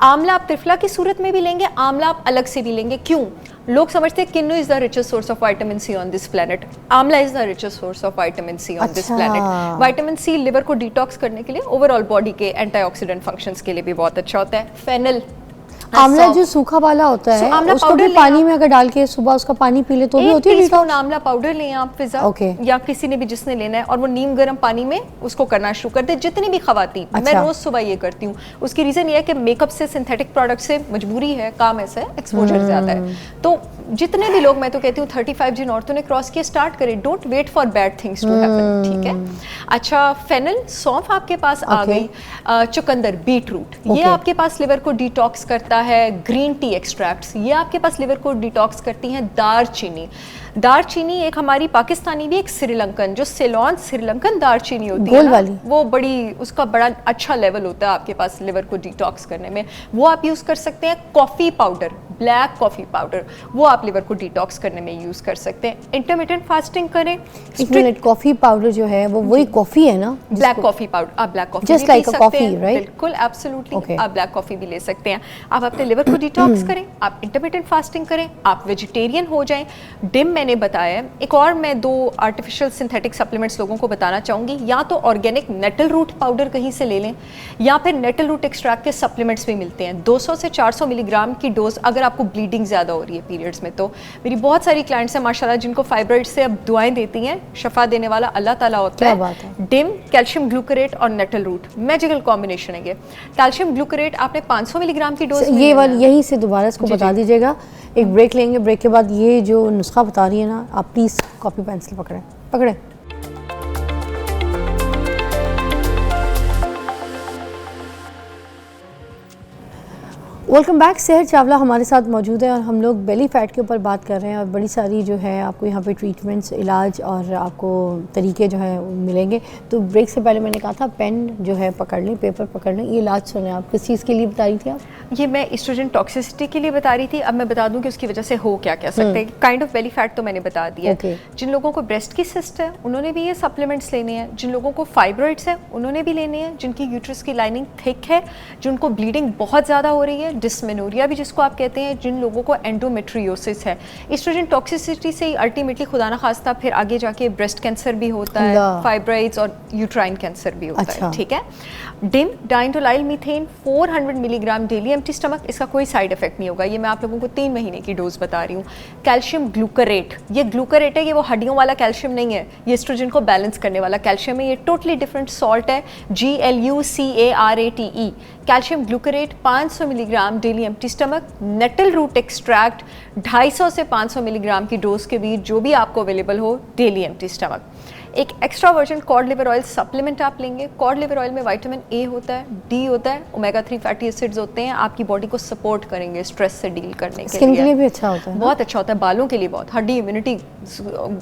आंवला आप त्रिफला की सूरत में भी लेंगे, आंवला आप अलग से भी लेंगे। क्यों? लोग समझते हैं kinnow is the richest source of vitamin C on this planet, amla is the richest source of vitamin C on this planet. Vitamin C liver को डिटॉक्स करने के लिए, ओवरऑल बॉडी के एंटीऑक्सीडेंट फंक्शंस के लिए भी बहुत अच्छा होता है। फेनल, आंवला जो सूखा वाला होता है आंवला उसको भी पानी में अगर डाल के सुबह उसका पानी पी ले तो भी होती है डिटॉक्स? आंवला पाउडर लें आप फिजा, या किसी ने भी जिसने लेना है, और वो नीम गर्म पानी में उसको करना शुरू कर दे। जितनी भी खवातीन, मैं रोज सुबह ये करती हूँ। उसकी रीजन ये है कि मेकअप से, सिंथेटिक प्रोडक्ट से मजबूरी है, काम ऐसा है, एक्सपोजर ज्यादा है। तो जितने भी लोग, मैं तो कहती हूँ 35 जिन औरतों ने क्रॉस किया, स्टार्ट करें। Don't wait for bad things to happen, ठीक है। अच्छा, फेनल, सौंफ आपके पास आ गई, चुकंदर, बीट रूट, ये आपके पास लिवर को डिटॉक्स करता है। ग्रीन टी एक्सट्रैक्ट्स, ये आपके पास लिवर को डिटॉक्स करती हैं। दारचीनी, दारचीनी एक हमारी पाकिस्तानी भी, एक श्रीलंकन, जो सेलोन श्रीलंकन दारचीनी होती है ना, वो बड़ी, उसका बड़ा अच्छा लेवल होता है आपके पास लिवर को डिटॉक्स करने में, वो आप यूज़ कर सकते हैं। Coffee powder, black coffee powder, वो आप लिवर को डिटॉक्स करने में यूज़ कर सकते हैं। इंटरमिटेंट फास्टिंग करें। कॉफ़ी पाउडर जो है वो वही कॉफ़ी है ना? ब्लैक कॉफ़ी पाउडर, आप black coffee just like a coffee, right? बिल्कुल, एब्सोल्युटली, आप ब्लैक कॉफ़ी भी ले सकते हैं। आप अपने लिवर को डिटॉक्स करें, आप इंटरमिटेंट फास्टिंग करें, आप वेजिटेरियन हो जाएं। डिम मैंने बताया है। एक और मैं 2 आर्टिफिशियल सिंथेटिक सप्लीमेंट्स लोगों को बताना चाहूँगी। या तो ऑर्गेनिक नेटल रूट पाउडर कहीं से ले लें, या फिर नेटल रूट एक्सट्रैक्ट के सप्लीमेंट्स भी मिलते हैं। 200 से 400 मिलीग्राम की डोज, अगर आपको ब्लीडिंग ज़्यादा हो रही है पीरियड्स में। तो मेरी बहुत सारी क्लाइंट्स हैं माशाल्लाह जिनको फाइब्रॉइड से अब दुआएं देती हैं, शफा देने वाला अल्लाह ताला होता है। डिम, कैल्शियम ग्लूकरेट और नेटल रूट, मैजिकल कॉम्बिनेशन है ये। कैल्शियम ग्लूकरेट आपने 500 मिलीग्राम की डोज, ये वाली यहीं से दोबारा इसको बता दीजिएगा। एक ब्रेक लेंगे, ब्रेक के बाद ये जो नुस्खा बता रही है ना, आप प्लीज़ कॉपी पेंसिल पकड़ें। Welcome back. सेहर चावला हमारे साथ मौजूद है और हम लोग बेली फैट के ऊपर बात कर रहे हैं और बड़ी सारी जो है आपको यहाँ पे ट्रीटमेंट्स, इलाज और आपको तरीके जो है मिलेंगे। तो ब्रेक से पहले मैंने कहा था पेन जो है पकड़ लें, पेपर पकड़ लें। ये इलाज सुने आप, किस चीज़ के लिए बता रही थी आप? ये मैं एस्ट्रोजन टॉक्सिसिटी के लिए बता रही थी। अब मैं बता दूं कि उसकी वजह से हो क्या क्या सकते हैं। काइंड ऑफ बेली फैट तो मैंने बता दिया। जिन लोगों को ब्रेस्ट की सिस्ट है उन्होंने भी ये सप्लीमेंट्स लेने हैं। जिन लोगों को फाइब्रॉइड्स है उन्होंने भी लेने हैं। जिनकी यूट्रस की लाइनिंग थिक है, जिनको ब्लीडिंग बहुत ज़्यादा हो रही है, डिस्मेनोरिया भी जिसको आप कहते हैं, जिन लोगों को एंडोमेट्रियोसिस है। एस्ट्रोजन टॉक्सिसिटी से अल्टीमेटली खुदा ना खास्ता फिर आगे जाके ब्रेस्ट कैंसर भी होता है, फाइब्रॉइड्स और यूट्राइन कैंसर भी होता है, ठीक है। DIM, diindolyl methane 400 milligram daily empty stomach, इसका कोई साइड इफेक्ट नहीं होगा। ये मैं आप लोगों को 3 महीने की डोज बता रही हूँ। कैल्शियम ग्लूकरेट, ये ग्लूकरेट है, ये वो हड्डियों वाला कैल्शियम नहीं है, ये एस्ट्रोजन को बैलेंस करने वाला कैल्शियम है। ये टोटली डिफरेंट सॉल्ट है, GLUCARATE। Calcium glucarate 500 milligram daily empty stomach. Nettle root extract 250 से 500 मिलीग्राम की डोज के बीच, जो भी आपको अवेलेबल हो, डेली एम्प्टी स्टमक। एक extra version cod liver oil supplement आप लेंगे। कॉड लिवर ऑयल में विटामिन ए होता है, डी होता है, ओमेगा 3 फैटी एसिड्स होते हैं, आपकी बॉडी को सपोर्ट करेंगे स्ट्रेस से डील करने के लिए। स्किन के लिए भी अच्छा होता है, बहुत अच्छा होता है, बालों के लिए बहुत, हड्डी, इम्यूनिटी,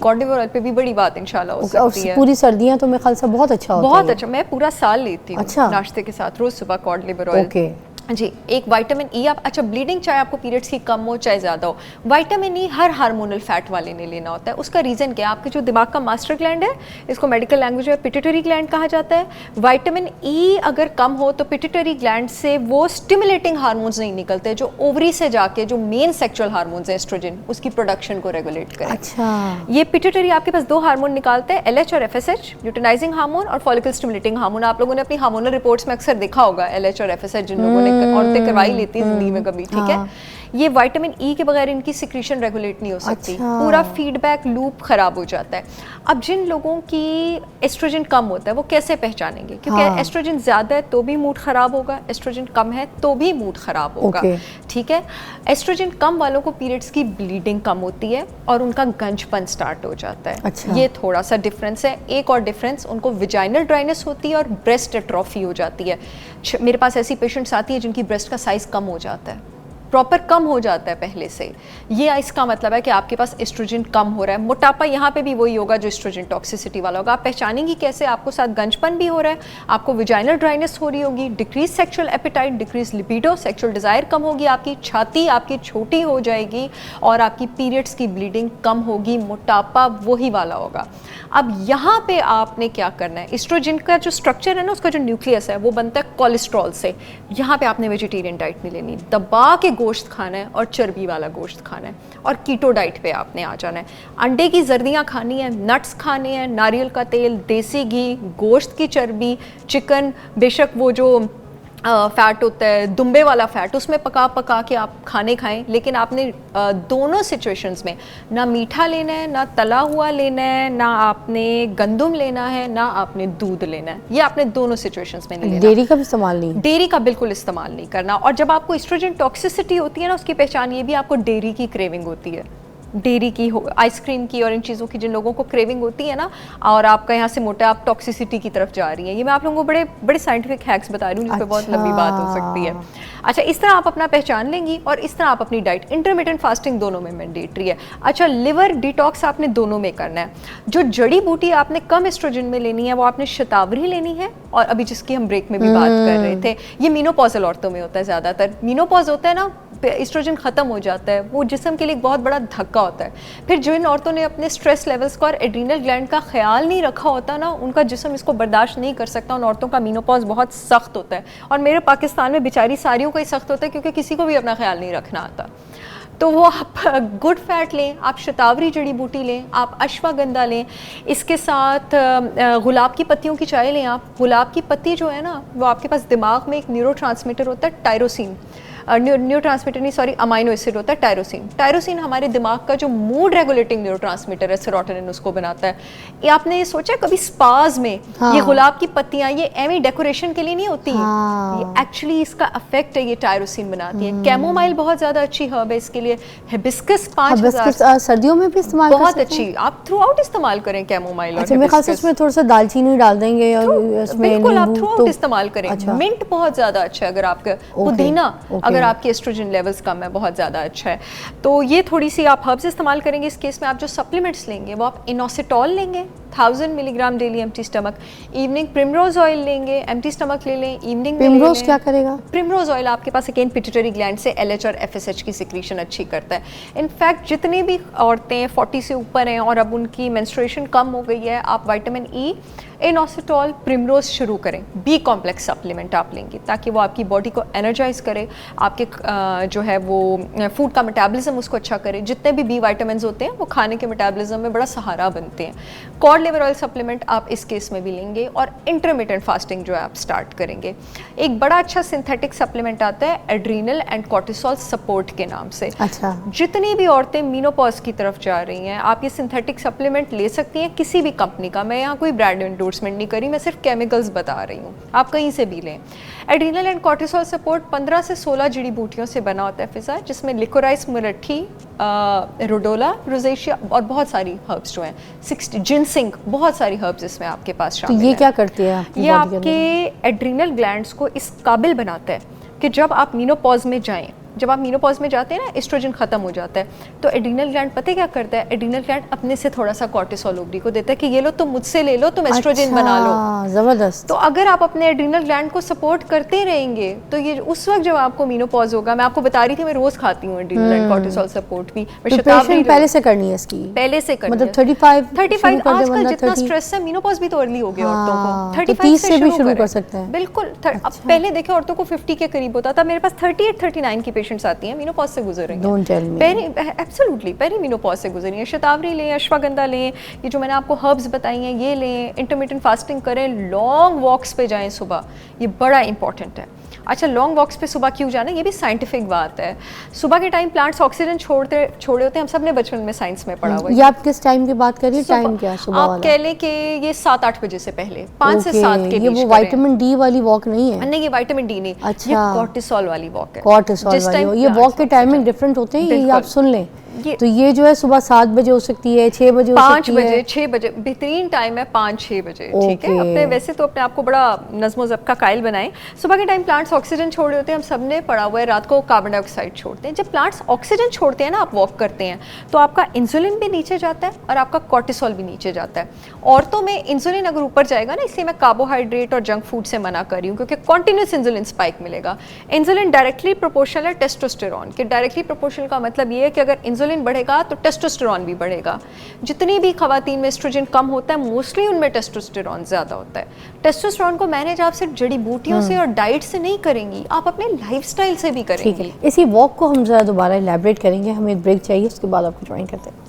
कॉड लिवर ऑयल पे भी बड़ी बात इंशाल्लाह हो सकती है। पूरी सर्दियां तो मेरे ख्याल से बहुत अच्छा होता है, बहुत अच्छा। मैं पूरा साल लेती हूँ नाश्ते के साथ रोज सुबह कॉड लिवर ऑयल। जी, एक विटामिन ई आप, अच्छा ब्लीडिंग चाहे आपको पीरियड्स की कम हो चाहे ज़्यादा हो, विटामिन ई हर हार्मोनल फैट वाले ने लेना होता है। उसका रीज़न क्या है, आपके जो दिमाग का मास्टर ग्लैंड है, इसको मेडिकल लैंग्वेज में पिट्यूटरी ग्लैंड कहा जाता है। विटामिन ई अगर कम हो तो पिट्यूटरी ग्लैंड से वो स्टिमुलेटिंग हार्मोन्स नहीं निकलते जो ओवरी से जाके जो मेन सेक्सुअल हार्मोन्स है एस्ट्रोजन, उसकी प्रोडक्शन को रेगुलेट करें। अच्छा, ये पिट्यूटरी आपके पास 2 हार्मोन निकालते हैं, LH और FSH, ल्यूटिनाइजिंग हार्मोन और फॉलिकल स्टिमुलेटिंग हार्मोन। आप लोगों ने अपनी हार्मोनल रिपोर्ट्स में अक्सर देखा होगा LH और FSH, जिन लोगों ने औरतें करवाई लेती है जिंदगी में कभी, ठीक है। ये विटामिन ई के बगैर इनकी सिक्रीशन रेगुलेट नहीं हो सकती। पूरा फीडबैक लूप खराब हो जाता है। अब जिन लोगों की एस्ट्रोजन कम होता है वो कैसे पहचानेंगे, क्योंकि एस्ट्रोजन ज्यादा है तो भी मूड खराब होगा, एस्ट्रोजन कम है तो भी मूड खराब होगा, ठीक है। एस्ट्रोजन कम वालों को पीरियड्स की ब्लीडिंग कम होती है और उनका गंजपन स्टार्ट हो जाता है। अच्छा। ये थोड़ा सा डिफरेंस है। एक और डिफरेंस, उनको विजाइनल ड्राइनेस होती है और ब्रेस्ट एट्रोफी हो जाती है। मेरे पास ऐसी पेशेंट्स आती है जिनकी ब्रेस्ट का साइज कम हो जाता है, प्रॉपर कम हो जाता है पहले से। ये इसका मतलब है कि आपके पास एस्ट्रोजन कम हो रहा है। मोटापा यहाँ पे भी वही होगा जो एस्ट्रोजन टॉक्सिसिटी वाला होगा। आप पहचानेंगी कैसे, आपको साथ गंजपन भी हो रहा है, आपको विजाइनल ड्राइनेस हो रही होगी, decrease sexual appetite, decrease libido, sexual desire कम होगी, आपकी छाती आपकी छोटी हो जाएगी और आपकी पीरियड्स की ब्लीडिंग कम होगी। मोटापा वही वाला होगा। अब यहाँ पे आपने क्या करना है, एस्ट्रोजन का जो स्ट्रक्चर है ना, उसका जो न्यूक्लियस है वो बनता है कोलेस्ट्रॉल से। यहाँ पे आपने वेजिटेरियन डाइट नहीं लेनी, दबा के गोश्त खाना है और चर्बी वाला गोश्त खाना है और कीटो डाइट पे आपने आ जाना है। अंडे की जर्दियाँ खानी है, नट्स खाने हैं, नारियल का तेल, देसी घी, गोश्त की चर्बी, चिकन, बेशक वो जो फ़ैट होता है, दुम्बे वाला फ़ैट, उसमें पका पका के आप खाने खाएं, लेकिन आपने दोनों सिचुएशंस में ना मीठा लेना है, ना तला हुआ लेना है, ना आपने गंदम लेना है, ना आपने दूध लेना है। ये आपने दोनों सिचुएशंस में नहीं लेना। डेयरी का भी इस्तेमाल नहीं? डेयरी का बिल्कुल इस्तेमाल नहीं करना। और जब आपको एस्ट्रोजन टॉक्सिसिटी होती है ना, उसकी पहचान ये भी आपको डेयरी की क्रेविंग होती है, डेयरी की हो, आइसक्रीम की और इन चीज़ों की जिन लोगों को क्रेविंग होती है ना, और आपका यहाँ से मोटा आप टॉक्सिसिटी की तरफ जा रही हैं। ये मैं आप लोगों को बड़े बड़े साइंटिफिक हैक्स बता रही हूँ, जिस पे बहुत लंबी बात हो सकती है। अच्छा, इस तरह आप अपना पहचान लेंगी और इस तरह आप अपनी डाइट, इंटरमिटेंट फास्टिंग दोनों में मैंडेटरी है। अच्छा, लिवर डिटॉक्स आपने दोनों में करना है। जो जड़ी बूटी आपने कम एस्ट्रोजन में लेनी है वो आपने शतावरी लेनी है, और अभी जिसकी हम ब्रेक में भी बात कर रहे थे, ये मीनोपॉजल औरतों में होता है ज़्यादातर। मीनोपॉज होता है ना, एस्ट्रोजन ख़त्म हो जाता है, वो जिस्म के लिए एक बहुत बड़ा धक्का होता है। फिर जिन औरतों ने अपने स्ट्रेस लेवल्स का और एड्रीनल ग्लैंड का ख्याल नहीं रखा होता ना, उनका जिस्म इसको बर्दाश्त नहीं कर सकता। उन औरतों का मीनोपॉज बहुत सख्त होता है, और मेरे पाकिस्तान में बेचारी सारियों का ही सख्त होता है, क्योंकि किसी को भी अपना ख्याल नहीं रखना आता। तो वो आप गुड फैट लें, आप शतावरी जड़ी बूटी लें, आप अश्वगंधा लें, इसके साथ गुलाब की पत्तियों की चाय लें। आप गुलाब की पत्ती जो है ना, वो आपके पास दिमाग में एक न्यूरोट्रांसमीटर होता है टायरोसिन, न्यूरोट्रांसमीटर नहीं सॉरी अमाइनो एसिड होता है टायरोसिन। टायरोसिन हमारे दिमाग का जो मूड रेगुलेटिंग न्यूरोट्रांसमीटर है, सेरोटोनिन उसको बनाता है। ये आपने ये सोचा कभी स्पाज में ये गुलाब की पत्तियां ये एवी डेकोरेशन के लिए नहीं होती हैं, ये एक्चुअली इसका इफेक्ट है, ये टायरोसिन बनाती है। कैमोमाइल बहुत ज़्यादा अच्छी हर्ब है इसके लिए। हिबिस्कस 5000 सर्दियों में भी इस्तेमाल बहुत अच्छी, आप थ्रू आउट इस्तेमाल करें कैमोमाइल। अच्छा, मेरे ख्याल से उसमें थोड़ा सा दालचीनी डाल देंगे और उसमें बिल्कुल आप थ्रू आउट तो इस्तेमाल करें। अच्छा। मिंट बहुत ज़्यादा अच्छा है, अगर आपका पुदीना अगर आपके एस्ट्रोजन लेवल्स कम है, बहुत ज़्यादा अच्छा है। तो ये थोड़ी सी आप हर्ब्स इस्तेमाल करेंगे। इस केस में आप जो सप्लीमेंट्स लेंगे वो आप इनोसिटॉल लेंगे 1000 milligram daily empty stomach. Evening primrose oil लेंगे, एम्प्टी स्टमक ले लें, इवनिंग में प्रिमरोज क्या करेगा? प्रिमरोज ऑयल आपके पास अगेन पिट्यूटरी ग्लैंड से LH और FSH की सिक्रीशन अच्छी करता है। इनफैक्ट जितनी भी औरतें 40 से ऊपर हैं और अब उनकी मेंस्ट्रुएशन कम हो गई है, आप विटामिन E, इनोसिटॉल, प्रिमरोज शुरू करें। बी कॉम्प्लेक्स सप्लीमेंट आप लेंगे ताकि वो आपकी बॉडी को एनर्जाइज करे, आपके जो है वो फूड का मेटाबॉलिज्म उसको अच्छा करे। जितने भी बी विटामिन्स होते हैं वो खाने के मेटाबॉलिज्म में बड़ा सहारा बनते हैं। कॉड लिवर ऑयल सप्लीमेंट आप इस केस में भी लेंगे, और इंटरमिटेंट फास्टिंग जो है आप स्टार्ट करेंगे। एक बड़ा अच्छा सिंथेटिक सप्लीमेंट आता है एड्रीनल एंड कॉर्टिसोल सपोर्ट के नाम से। अच्छा, जितनी भी औरतें मीनोपॉज की तरफ जा रही हैं, आप ये सिंथेटिक सप्लीमेंट ले सकती हैं किसी भी कंपनी का। मैं यहाँ कोई ब्रांड एंडोर्समेंट नहीं करी, मैं सिर्फ केमिकल्स बता रही हूँ, आप कहीं से भी लें। एड्रीनल एंड कॉर्टिसोल सपोर्ट 15 से 16 जड़ी बूटियों से बना होता है फिजा, जिसमें लिकोराइस, मुलट्ठी, रोडोला, रोजेशिया और बहुत सारी हर्ब्स जो हैं 60 जिनसिंग, बहुत सारी हर्ब्स इसमें आपके पास तो शामिल ये हैं। क्या करती है आपकी ये बॉडी के आपके एड्रीनल ग्लैंड्स को इस काबिल बनाता है कि जब आप मीनोपॉज में जाएं, जब आप मीनोपॉज में जाते हैं ना, एस्ट्रोजन खत्म हो जाता है, तो एड्रीनल ग्लैंड पता है क्या करता है? एड्रीनल ग्लैंड अपने से थोड़ा सा कॉर्टिसोल ओवरी को देता है कि ये लो तुम मुझसे ले लो, तुम एस्ट्रोजन बना लो। जबरदस्त। तो अगर आप अपने एड्रीनल ग्लैंड को सपोर्ट करते रहेंगे तो ये उस वक्त जब आपको मीनोपॉज होगा, मैं आपको बता रही थी मैं रोज खाती हूँ एड्रीनल एंड कॉर्टिसोल सपोर्ट भी, मैं शताब्दी पहले से करनी है इसकी, पहले से करनी मतलब है। 35 आजकल जितना स्ट्रेस है, मीनोपॉज भी तो अर्ली हो गया औरतों को, 35 30 से भी शुरू करें। कर सकते हैं। बिल्कुल। अब पहले देखिए औरतों को 50 के करीब होता था, मेरे पास 38 39 की पेशेंट्स आती हैं मीनोपॉज से गुजरेंगे। Don't tell me. Absolutely perimenopause से गुजरी है। शतावरी लें, अश्वगंधा लें, ये जो मैंने आपको हर्ब्स बताई हैं ये लें, इंटरमिटेंट फास्टिंग करें, लॉन्ग वॉक्स पे जाएं सुबह, ये बड़ा इंपॉर्टेंट है। अच्छा, लॉन्ग वॉक्स पे सुबह क्यों जाना, ये भी साइंटिफिक बात है। सुबह के टाइम प्लांट्स ऑक्सीजन छोड़े होते हैं, हम सब ने बचपन में साइंस में पढ़ा हुआ है। ये आप किस टाइम की बात कर रही हैं? टाइम क्या सुबह वाला? आप कह लें कि ये 7-8 बजे से पहले, 5 से 7 के बीच। ये वो विटामिन डी वाली वॉक नहीं है? नहीं, ये विटामिन डी नहीं, अच्छा, ये कॉर्टिसोल वाली वॉक है। कॉर्टिसोल वाली, ये वॉक के टाइमिंग डिफरेंट होते हैं, ये आप सुन लें। तो ये जो है सुबह 7 बजे हो सकती है, 6 बजे हो सकती है, 5 बजे, 6 बजे बेहतरीन टाइम है, 5-6 बजे। ठीक है, अपने वैसे तो अपने आप को बड़ा नज़्मो ज़ब्त का कायल बनाएं। सुबह के टाइम प्लांट्स ऑक्सीजन छोड़ रहे होते हैं, हम सब ने पढ़ा हुआ है, रात को कार्बन डाइऑक्साइड छोड़ते हैं। जब प्लांट्स ऑक्सीजन छोड़ते हैं ना, आप वॉक करते हैं, तो आपका इंसुलिन भी नीचे जाता है और आपका कॉर्टिसोल भी नीचे जाता है। औरतों में इंसुलिन अगर ऊपर जाएगा ना, इसलिए मैं कार्बोहाइड्रेट और जंक फूड से मना कर रही हूँ, क्योंकि कॉन्टिन्यूस इंसुलिन स्पाइक मिलेगा। इंसुलिन डायरेक्टली प्रोपोर्शनल है टेस्टोस्टेरॉन के। डायरेक्टली प्रोपोर्शनल का मतलब ये है कि अगर इंसुलिन बढ़ेगा तो टेस्टोस्टेरॉन भी बढ़ेगा। जितनी भी खवातीन में एस्ट्रोजन कम होता है, मोस्टली उनमें टेस्टोस्टेरॉन ज़्यादा होता है। टेस्टोस्टेरॉन को मैनेज आप सिर्फ जड़ी बूटियों से और डाइट से नहीं करेंगी, आप अपने लाइफस्टाइल से भी करेंगी। ठीक है, इसी वॉक को हम ज़रा दोबारा इलैबोरेट करेंगे, हमें एक ब्रेक चाहिए, उसके बाद आपको ज्वाइन करते हैं।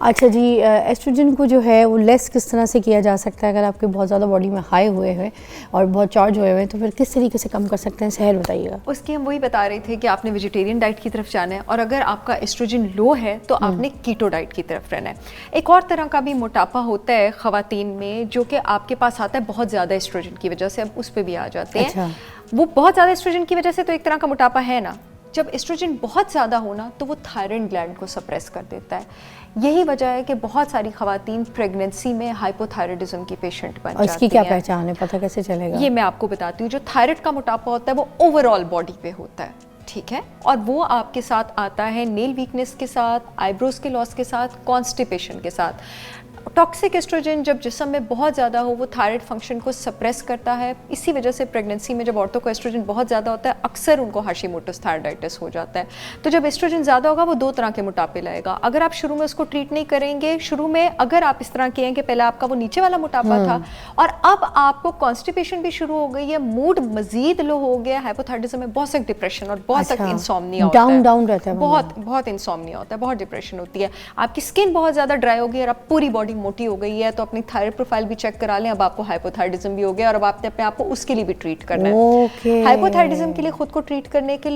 अच्छा जी, एस्ट्रोजन को जो है वो लेस किस तरह से किया जा सकता है? अगर आपके बहुत ज़्यादा बॉडी में हाई हुए हैं और बहुत चार्ज हुए हैं तो फिर किस तरीके से कम कर सकते हैं? सहल बताइएगा। उसकी हम वही बता रहे थे कि आपने वेजिटेरियन डाइट की तरफ जाना है, और अगर आपका एस्ट्रोजन लो है तो आपने कीटो डाइट की तरफ रहना है। एक और तरह का भी मोटापा होता है ख़वातीन में जो कि आपके पास आता है बहुत ज़्यादा एस्ट्रोजन की वजह से, अब उस पर भी आ जाते हैं। अच्छा। वो बहुत ज़्यादा एस्ट्रोजन की वजह से तो एक तरह का मोटापा है ना। जब एस्ट्रोजन बहुत ज़्यादा होना तो वो थायराइड ग्लैंड को सप्रेस कर देता है। यही वजह है कि बहुत सारी ख़वातीन प्रेगनेंसी में हाइपोथायराइडिज्म की पेशेंट बन जाती हैं। इसकी क्या पहचान है, पता कैसे चलेगा? ये मैं आपको बताती हूँ। जो थायराइड का मोटापा होता है वो ओवरऑल बॉडी पे होता है, ठीक है, और वो आपके साथ आता है नेल वीकनेस के साथ, आईब्रोज के लॉस के साथ, कॉन्स्टिपेशन के साथ। टॉक्सिक एस्ट्रोजन जब जिस्म में बहुत ज़्यादा हो वो थायराइड फंक्शन को सप्रेस करता है। इसी वजह से प्रेगनेंसी में जब औरतों को एस्ट्रोजन बहुत ज़्यादा होता है अक्सर उनको हाशिमोटोस थायराइडाइटिस हो जाता है। तो जब एस्ट्रोजन ज़्यादा होगा वो दो तरह के मोटापे लाएगा। अगर आप शुरू में उसको ट्रीट नहीं करेंगे, शुरू में अगर आप इस तरह किए कि पहले आपका वो नीचे वाला मोटापा था और अब आपको कॉन्स्टिपेशन भी शुरू हो गई है, मूड मजीद लो हो गया, हाइपोथायराइडिज्म में बहुत सख्त डिप्रेशन और बहुत सख्त इंसोम्निया होता है, डाउन रहता है, बहुत इंसोम्निया होता है, बहुत डिप्रेशन होती है, आपकी स्किन बहुत ज़्यादा ड्राई हो गई और अब पूरी बॉडी मोटी हो गई है, तो अपनी थायराइड प्रोफाइल भी चेक करा लें। अब आपको हाइपोथायराइडिज्म भी हो गया और अब आपने अपने आप को उसके लिए भी ट्रीट करना है। हाइपोथायराइडिज्म के लिए खुद को ट्रीट करने के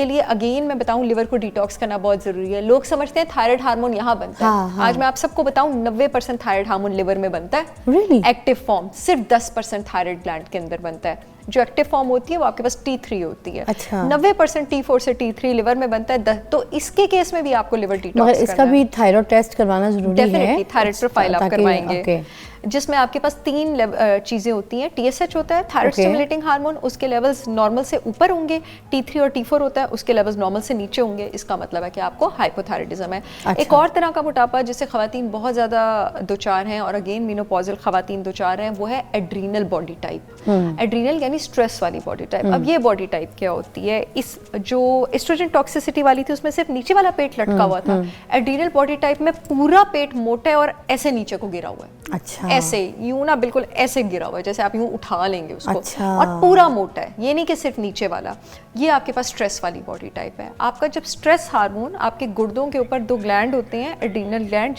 लिए अगेन मैं बताऊं लिवर को डिटॉक्स करना बहुत जरूरी है। लोग समझते हैं थायराइड हार्मोन यहाँ बनता है। आज मैं आप सबको बताऊं 90% थायराइड हार्मोन लिवर में बनता है। एक्टिव फॉर्म सिर्फ 10% थायराइड ग्लैंड के अंदर बनता है। जो एक्टिव फॉर्म होती है वो आपके पास T3 होती है। अच्छा। 90% T4 से T3 लिवर में बनता है। तो इसके केस में भी आपको लिवर डिटॉक्स मगर इसका भी थायराइड टेस्ट करवाना जरूरी है। डेफिनेटली थायराइड प्रोफाइल आप करवाएंगे। okay. जिसमें आपके पास 3 चीज़ें होती हैं। TSH होता है थायराइड स्टिमुलेटिंग हार्मोन, उसके लेवल्स नॉर्मल से ऊपर होंगे। T3 और T4 होता है, उसके लेवल्स नॉर्मल से नीचे होंगे। इसका मतलब है कि आपको हाइपोथायराइडिज्म है। अच्छा। एक और तरह का मोटापा जिससे खवातीन बहुत ज़्यादा दो चार हैं और अगेन मेनोपॉजल खवातीन दो चार हैं, वो है एड्रीनल बॉडी टाइप। एड्रीनल यानी स्ट्रेस वाली बॉडी टाइप। अब ये बॉडी टाइप क्या होती है? इस जो एस्ट्रोजन टॉक्सिसिटी वाली थी उसमें सिर्फ नीचे वाला पेट लटका हुआ था। एड्रीनल बॉडी टाइप में पूरा पेट मोटा है और ऐसे नीचे को गिरा हुआ है। अच्छा। ऐसे यूं ना बिल्कुल ऐसे गिरा हुआ है जैसे आप यूं उठा लेंगे उसको। अच्छा। और पूरा मोटा है, ये नहीं कि सिर्फ नीचे वाला। ये आपके पास स्ट्रेस वाली बॉडी टाइप है। आपका जब स्ट्रेस हार्मोन, आपके गुर्दों के ऊपर 2 ग्लैंड होते हैं एड्रीनल ग्लैंड,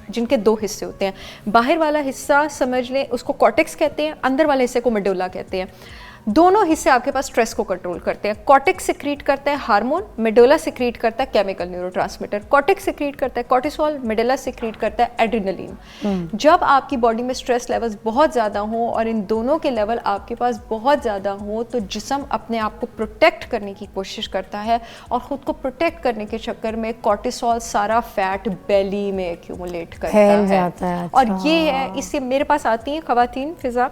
जिनके 2 हिस्से होते हैं। बाहर वाला हिस्सा समझ लें उसको कॉर्टेक्स कहते हैं, अंदर वाले हिस्से को मेडुला कहते हैं। दोनों हिस्से आपके पास स्ट्रेस को कंट्रोल करते हैं। कॉर्टेक्स सिक्रीट करता है हार्मोन, मेडुला सिक्रीट करता है केमिकल न्यूरोट्रांसमीटर। कॉर्टेक्स सिक्रीट करता है कॉर्टिसोल, मेडुला सिक्रीट करता है एड्रेनलिन। जब आपकी बॉडी में स्ट्रेस लेवल्स बहुत ज़्यादा हों और इन दोनों के लेवल आपके पास बहुत ज़्यादा हों तो जिस्म अपने आप को प्रोटेक्ट करने की कोशिश करता है और ख़ुद को प्रोटेक्ट करने के चक्कर में कॉर्टिसोल सारा फैट बेली में एक्यूमुलेट करता है। अच्छा। और ये है, इससे मेरे पास आती हैं खवातीन फिजा,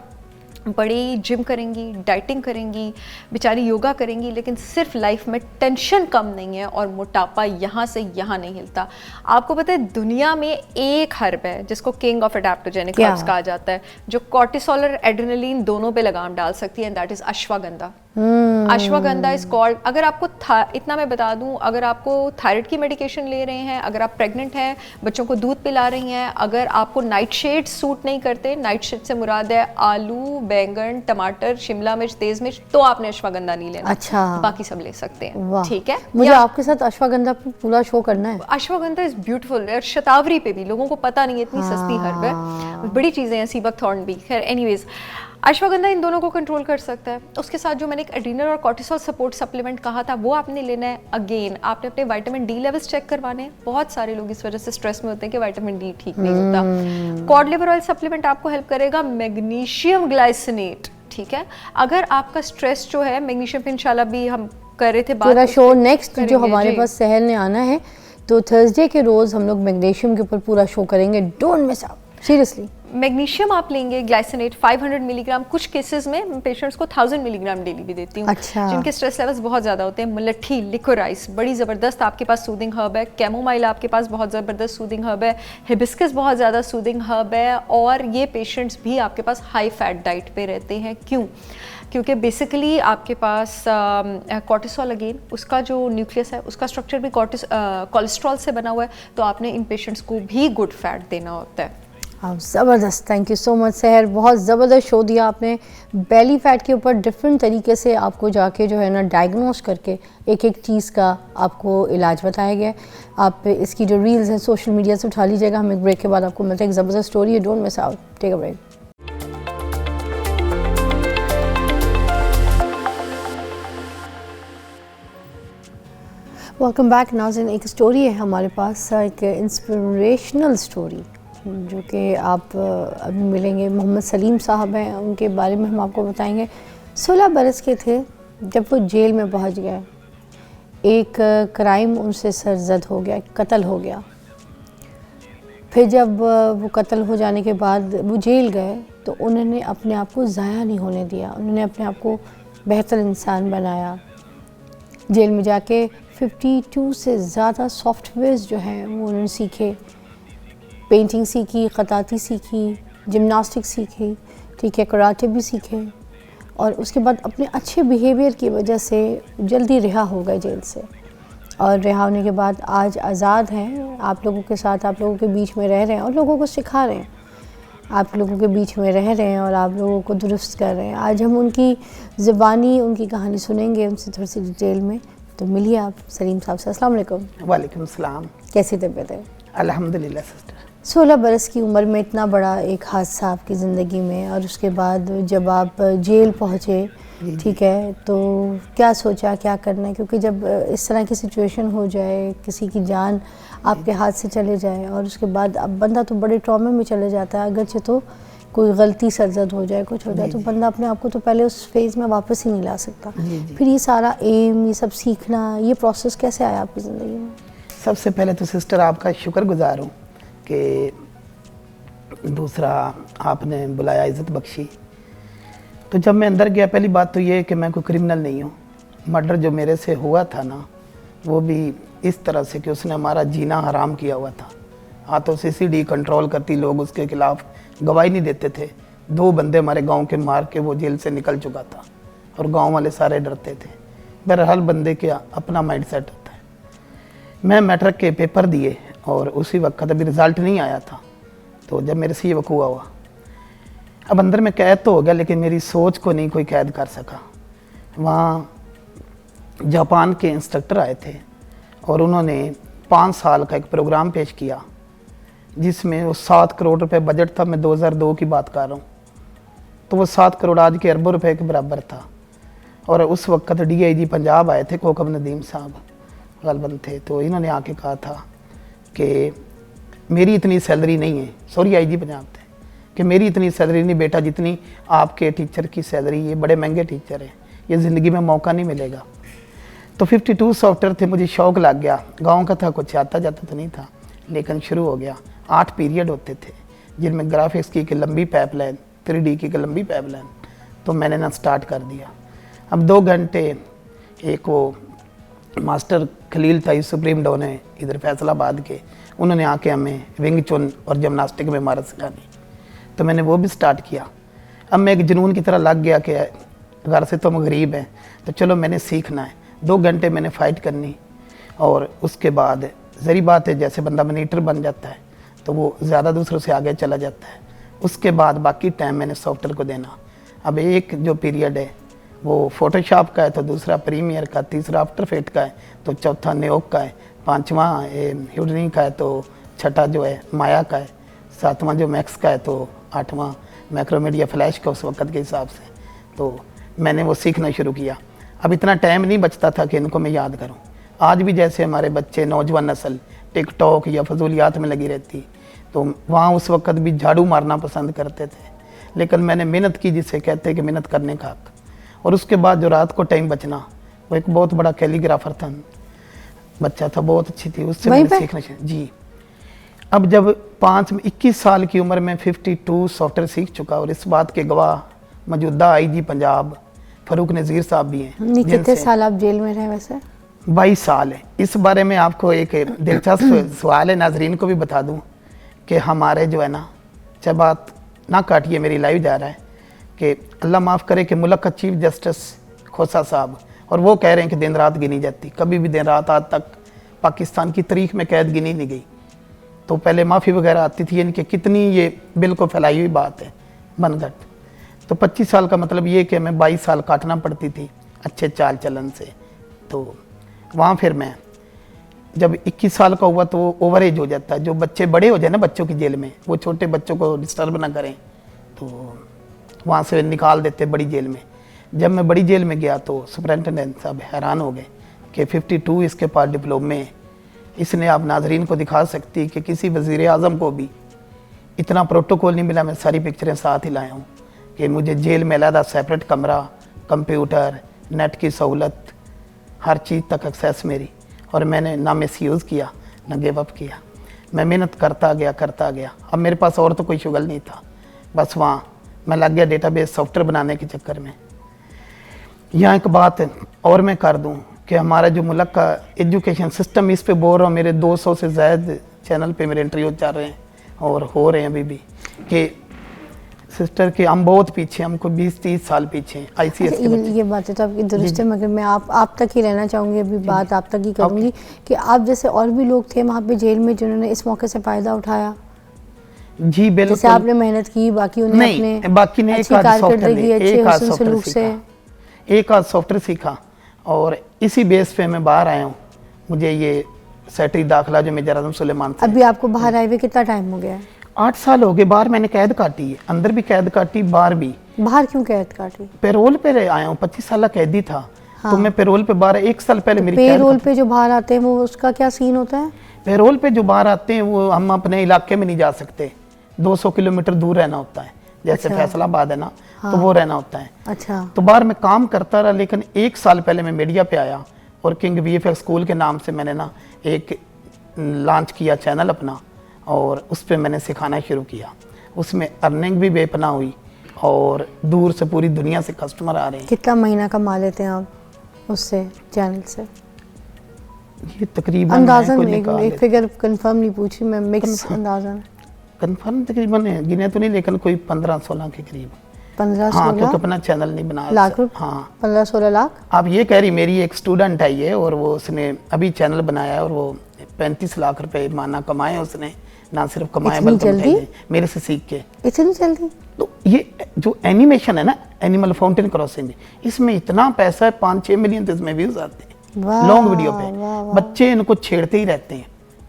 बड़ी जिम करेंगी, डाइटिंग करेंगी, बेचारी योगा करेंगी, लेकिन सिर्फ लाइफ में टेंशन कम नहीं है और मोटापा यहाँ से यहाँ नहीं हिलता। आपको पता है दुनिया में एक हर्ब है जिसको किंग ऑफ एडेप्टोजेनिक हर्ब्स कहा जाता है, जो कॉर्टिसोल और एड्रेनलिन दोनों पे लगाम डाल सकती है, and that is ashwagandha. Ashwagandha is called, अगर आपको इतना मैं बता दूं, अगर आपको थायराइड की मेडिकेशन ले रहे हैं, अगर आप प्रेग्नेंट हैं, बच्चों को दूध पिला रही हैं, अगर आपको नाइट शेड सूट नहीं करते, नाइट शेड से मुराद है आलू, बैंगन, टमाटर, शिमला मिर्च, तेज मिर्च, तो आपने अश्वगंधा नहीं लेना। अच्छा। बाकी सब ले सकते हैं, ठीक है। मुझे आपके साथ अश्वगंधा पे पूरा शो करना है। Ashwagandha is beautiful. और शतावरी पे भी लोगों को पता नहीं है, इतनी सस्ती हर्ब है, बड़ी चीजें हैं, सीबकथॉर्न भी। खैर एनीवेज, अश्वगंधा इन दोनों को कंट्रोल कर सकता है। उसके साथ जो मैंने एक एड्रीनल और कॉर्टिसोल सपोर्ट सप्लीमेंट कहा था वो आपने लेना है। अगेन आपने अपने विटामिन डी लेवल्स चेक करवाने हैं। बहुत सारे लोग इस वजह से स्ट्रेस में होते हैं कि विटामिन डी ठीक नहीं होता। कॉड लिवर ऑयल सप्लीमेंट आपको हेल्प करेगा। मैग्नीशियम ग्लाइसिनेट, ठीक है। अगर आपका स्ट्रेस जो है, मैग्नीशियम पे इंशाल्लाह भी हम कर रहे थे बात, पूरा शो नेक्स्ट जो हमारे पास सहल ने आना है, तो थर्सडे के रोज हम लोग मैग्नीशियम के ऊपर पूरा शो करेंगे। Don't miss out, seriously. Magnesium आप लेंगे, ग्लाइसिनेट 500 मिलीग्राम, कुछ केसेस में पेशेंट्स को 1000 मिलीग्राम डेली भी देती हूँ। अच्छा। जिनके स्ट्रेस लेवल्स बहुत ज़्यादा होते हैं। मुलट्ठी, लिकोराइस बड़ी ज़बरदस्त आपके पास सूदिंग हर्ब है। कैमोमाइल आपके पास बहुत ज़बरदस्त सूदिंग हर्ब है। हिबिस्कस बहुत ज़्यादा सूदिंग हर्ब है। और ये पेशेंट्स भी आपके पास हाई फैट डाइट पे रहते हैं। क्यों? क्योंकि बेसिकली आपके पास कॉर्टिसोल, अगेन उसका जो न्यूक्लियस है उसका स्ट्रक्चर भी कोलेस्ट्रॉल से बना हुआ है, तो आपने इन पेशेंट्स को भी गुड फैट देना होता है। आप ज़बरदस्त, थैंक यू सो मच सहर, बहुत ज़बरदस्त शो दिया आपने। बेली फैट के ऊपर डिफरेंट तरीके से आपको जाके जो है ना डायग्नोस करके एक एक चीज़ का आपको इलाज बताया गया। आप इसकी जो रील्स हैं सोशल मीडिया से उठा लीजिएगा। हम एक ब्रेक के बाद आपको मिलते हैं एक ज़बरदस्त story, don't miss out, take a break. Welcome back नाज़रीन। एक स्टोरी है हमारे पास, एक इंस्पिरेशनल स्टोरी जो कि आप अभी मिलेंगे। मोहम्मद सलीम साहब हैं, उनके बारे में हम आपको बताएंगे। 16 बरस के थे जब वो जेल में पहुंच गए। एक क्राइम उनसे सरजद हो गया, कत्ल हो गया। फिर जब वो कत्ल हो जाने के बाद वो जेल गए तो उन्होंने अपने आप को ज़ाया नहीं होने दिया, उन्होंने अपने आप को बेहतर इंसान बनाया। जेल में जाके 52 से ज़्यादा सॉफ्टवेयर्स जो हैं वो उन्होंने सीखे, पेंटिंग सीखी, ख़ताती सीखी, जिम्नास्टिक सीखी, ठीक है, कराटे भी सीखे। और उसके बाद अपने अच्छे बिहेवियर की वजह से जल्दी रिहा हो गए जेल से। और रिहा होने के बाद आज आज़ाद हैं, आप लोगों के साथ, आप लोगों के बीच में रह रहे हैं और लोगों को सिखा रहे हैं, आप लोगों के बीच में रह रहे हैं और आप लोगों को दुरुस्त कर रहे हैं। आज हम उनकी ज़बानी उनकी कहानी सुनेंगे, उनसे थोड़ी सी डिटेल में। तो मिलिए आप सलीम साहब से। अस्सलाम वालेकुम। वालेकुम सलाम। कैसी तबीयत है? अल्हम्दुलिल्लाह सिस्टर। 16 बरस की उम्र में इतना बड़ा एक हादसा आपकी ज़िंदगी में, और उसके बाद जब आप जेल पहुँचे, ठीक है, तो क्या सोचा क्या करना है? क्योंकि जब इस तरह की सिचुएशन हो जाए, किसी की जान आपके हाथ से चले जाए और उसके बाद अब बंदा तो बड़े ट्रॉमे में चले जाता है। अगरचे तो कोई गलती सरजद हो जाए, कुछ हो जाए, तो बंदा अपने आप को तो पहले उस फेज़ में वापस ही नहीं ला सकता। फिर ये सारा एम, ये सब सीखना, ये प्रोसेस कैसे आया आपकी ज़िंदगी में? सबसे पहले तो सिस्टर आपका शुक्रगुजार हूँ कि दूसरा आपने बुलाया, इज़्ज़त बख्शी। तो जब मैं अंदर गया, पहली बात तो ये है कि मैं कोई क्रिमिनल नहीं हूँ। मर्डर जो मेरे से हुआ था ना, वो भी इस तरह से कि उसने हमारा जीना हराम किया हुआ था। हाथों से CCD कंट्रोल करती, लोग उसके खिलाफ गवाही नहीं देते थे। 2 बंदे हमारे गांव के मार के वो जेल से निकल चुका था और गांव वाले सारे डरते थे। बहरहाल बंदे के अपना माइंड सेट होता है। मैं मैट्रिक के पेपर दिए और उसी वक्त अभी रिज़ल्ट नहीं आया था, तो जब मेरे से ये वक़ूआ हुआ, अब अंदर में कैद तो हो गया, लेकिन मेरी सोच को नहीं कोई कैद कर सका। वहाँ जापान के इंस्ट्रक्टर आए थे और उन्होंने 5 साल का एक प्रोग्राम पेश किया जिसमें वो 7 करोड़ रुपए बजट था। मैं 2002 की बात कर रहा हूँ, तो वो 7 करोड़ आज के अरबों रुपए के बराबर था। और उस वक्त DIG पंजाब आए थे, कोकब नदीम साहब गलबन थे, तो इन्होंने आके कहा था कि मेरी इतनी सैलरी नहीं है, सॉरी IG पंजाब थे, कि मेरी इतनी सैलरी नहीं बेटा जितनी आपके टीचर की सैलरी, ये बड़े महंगे टीचर हैं, ये ज़िंदगी में मौका नहीं मिलेगा। तो 52 सॉफ्टवेयर थे, मुझे शौक़ लग गया। गांव का था, कुछ आता जाता तो नहीं था, लेकिन शुरू हो गया। 8 पीरियड होते थे जिनमें ग्राफिक्स की एक लंबी पाइपलाइन, 3D की एक लंबी पाइपलाइन, तो मैंने ना स्टार्ट कर दिया। अब 2 घंटे एक वो मास्टर खलील था, सुप्रीम डॉन है इधर फैसलाबाद के, उन्होंने आके हमें विंग चुन और जिम्नास्टिक में महारत सिखानी, तो मैंने वो भी स्टार्ट किया। अब मैं एक जुनून की तरह लग गया कि घर से तो हम गरीब हैं, तो चलो मैंने सीखना है। 2 घंटे मैंने फ़ाइट करनी, और उसके बाद ज़री बात है, जैसे बंदा मनीटर बन जाता है तो वो ज़्यादा दूसरों से आगे चला जाता है। उसके बाद बाकी टाइम मैंने सॉफ्टवेयर को देना। अब एक जो पीरियड है वो फोटोशॉप का है, तो दूसरा प्रीमियर का, तीसरा आफ्टर इफेक्ट का है, तो चौथा न्योक का है, 5वां ह्यूडनी का है, तो छठा जो है माया का है, 7वां जो मैक्स का है, तो 8वां मैक्रोमीडिया फ्लैश का उस वक्त के हिसाब से। तो मैंने वो सीखना शुरू किया। अब इतना टाइम नहीं बचता था कि इनको मैं याद करूं। आज भी जैसे हमारे बच्चे, नौजवान नस्ल टिकटॉक या फजूलियात में लगी रहती, तो वहाँ उस वक्त भी झाड़ू मारना पसंद करते थे, लेकिन मैंने मेहनत की, जिसे कहते हैं कि मेहनत करने का हक। और उसके बाद जो रात को टाइम बचना, वो एक बहुत बड़ा कैलीग्राफर था, बच्चा था, बहुत अच्छी थी, उससे मैंने सीखना चाहिए जी। अब जब 21 साल की उम्र में 52 सॉफ्टवेयर सीख चुका, और इस बात के गवाह मौजूदा IG पंजाब फरूक नज़ीर साहब भी हैं। कितने साल आप जेल में रहे वैसे? 22 साल है। इस बारे में आपको एक दिलचस्प सवाल है, नाजरीन को भी बता दूं कि हमारे जो है ना, चाहे बात ना काटिए, मेरी लाइव जा रहा है, कि अल्लाह माफ़ करे कि मुल्क का चीफ जस्टिस खोसा साहब, और वो कह रहे हैं कि दिन रात गिनी जाती, कभी भी दिन रात आज तक पाकिस्तान की तारीख में कैद गिनी नहीं गई। तो पहले माफ़ी वगैरह आती थी, यानी कि कितनी ये बिल को फैलाई हुई बात है बनगढ़। तो 25 साल का मतलब ये कि हमें 22 साल काटना पड़ती थी अच्छे चाल चलन से। तो वहाँ फिर मैं जब 21 साल का हुआ तो ओवरेज हो जाता है, जो बच्चे बड़े हो जाए ना बच्चों की जेल में, वो छोटे बच्चों को डिस्टर्ब ना करें, तो वहाँ से निकाल देते बड़ी जेल में। जब मैं बड़ी जेल में गया तो सुपरिटेंडेंट साहब हैरान हो गए कि 52 इसके पास डिप्लोमे हैं, इसने आप नाजरीन को दिखा सकती कि किसी वज़ीर आज़म को भी इतना प्रोटोकॉल नहीं मिला। मैं सारी पिक्चरें साथ ही लाया हूँ कि मुझे जेल में अलहदा सेपरेट कमरा, कंप्यूटर, नेट की सहूलत, हर चीज़ तक एक्सेस मेरी, और मैंने ना मिसयूज़ किया ना गिव अप किया। मैं मेहनत करता गया। अब मेरे पास और तो कोई शुगल नहीं था, बस वहाँ मैं लग गया डेटाबेस सॉफ्टवेयर बनाने के चक्कर में। यहाँ एक बात और मैं कर दूँ कि हमारा जो मुल्क का एजुकेशन सिस्टम, इस पे बोल रहा हूँ, मेरे 200 से ज़्यादा चैनल पे मेरे इंटरव्यू चल रहे हैं और हो रहे हैं अभी भी, कि सिस्टर के हम बहुत पीछे, हमको 20-30 साल पीछे ICS के बच्चे। ये बात है तो आपकी दुरुस्त है, मगर मैं आप तक ही रहना चाहूँगी, अभी बात आप तक ही करूँगी कि आप जैसे और भी लोग थे वहाँ पे जेल में जिन्होंने इस मौके से फ़ायदा उठाया। जी बिल्कुल, जैसे आपने मेहनत की, बाकी उन्हें अपने बाकी ने अच्छी कारकर्दगी, अच्छे हुस्न सलूक से एक आध सॉफ्टवेयर सीखा और इसी बेस पे मैं बाहर आया हूँ। मुझे ये सेटरी दाखिला जो मेजर आजम सुलेमान से। अभी आपको बाहर आए हुए कितना टाइम हो गया है? 8 साल हो गए। बाहर मैंने कैद काटी है, अंदर भी कैद काटी, बाहर भी। बाहर क्यों कैद काटी? पेरोल पे आया हूँ, 25 साल कैदी था। हाँ। तो मैं पेरोल पे बाहर 1 साल पहले मेरी पेरोल पे जो बाहर आते हैं वो उसका क्या सीन होता है? पेरोल पे जो बाहर आते हैं वो हम अपने इलाके में नहीं जा सकते, 200 किलोमीटर दूर रहना होता है। जैसे फैसलाबाद है ना, हाँ। तो वो रहना होता है। अच्छा। तो बाहर मैं काम करता रहा, लेकिन 1 साल पहले मैं मीडिया पे आया और किंग VFX स्कूल के नाम से मैंने ना एक लॉन्च किया चैनल अपना, और उस पर मैंने सिखाना शुरू किया। उसमें अर्निंग भी बेपना हुई और दूर से पूरी दुनिया से कस्टमर आ रहे हैं। कितना महीना कमा लेते हैं आप उससे, चैनल से? ये तकरीबन अंदाज़न एक फिगर कंफर्म नहीं पूछी मैं, मिक्स अंदाज़न कंफर्म तकरीबन गिने तो नहीं, लेकिन कोई 15-16 के करीब। 15-16 हाँ, क्योंकि अपना चैनल नहीं बनाया। लाख रुपए? हाँ, 15-16 लाख। आप ये कह रही, मेरी एक स्टूडेंट है ये, और वो उसने अभी चैनल बनाया है और वो 35 लाख रुपए माना कमाए उसने। ना सिर्फ कमाए बल्कि मेरे से सीख के। इतनी जल्दी? तो ये जो एनिमेशन है ना, एनिमल फाउंटेन क्रॉसिंग, इसमें इतना पैसा है, 5-6 मिलियन तो इसमें व्यूज आते हैं लॉन्ग वीडियो पे। बच्चे इनको छेड़ते ही रहते हैं,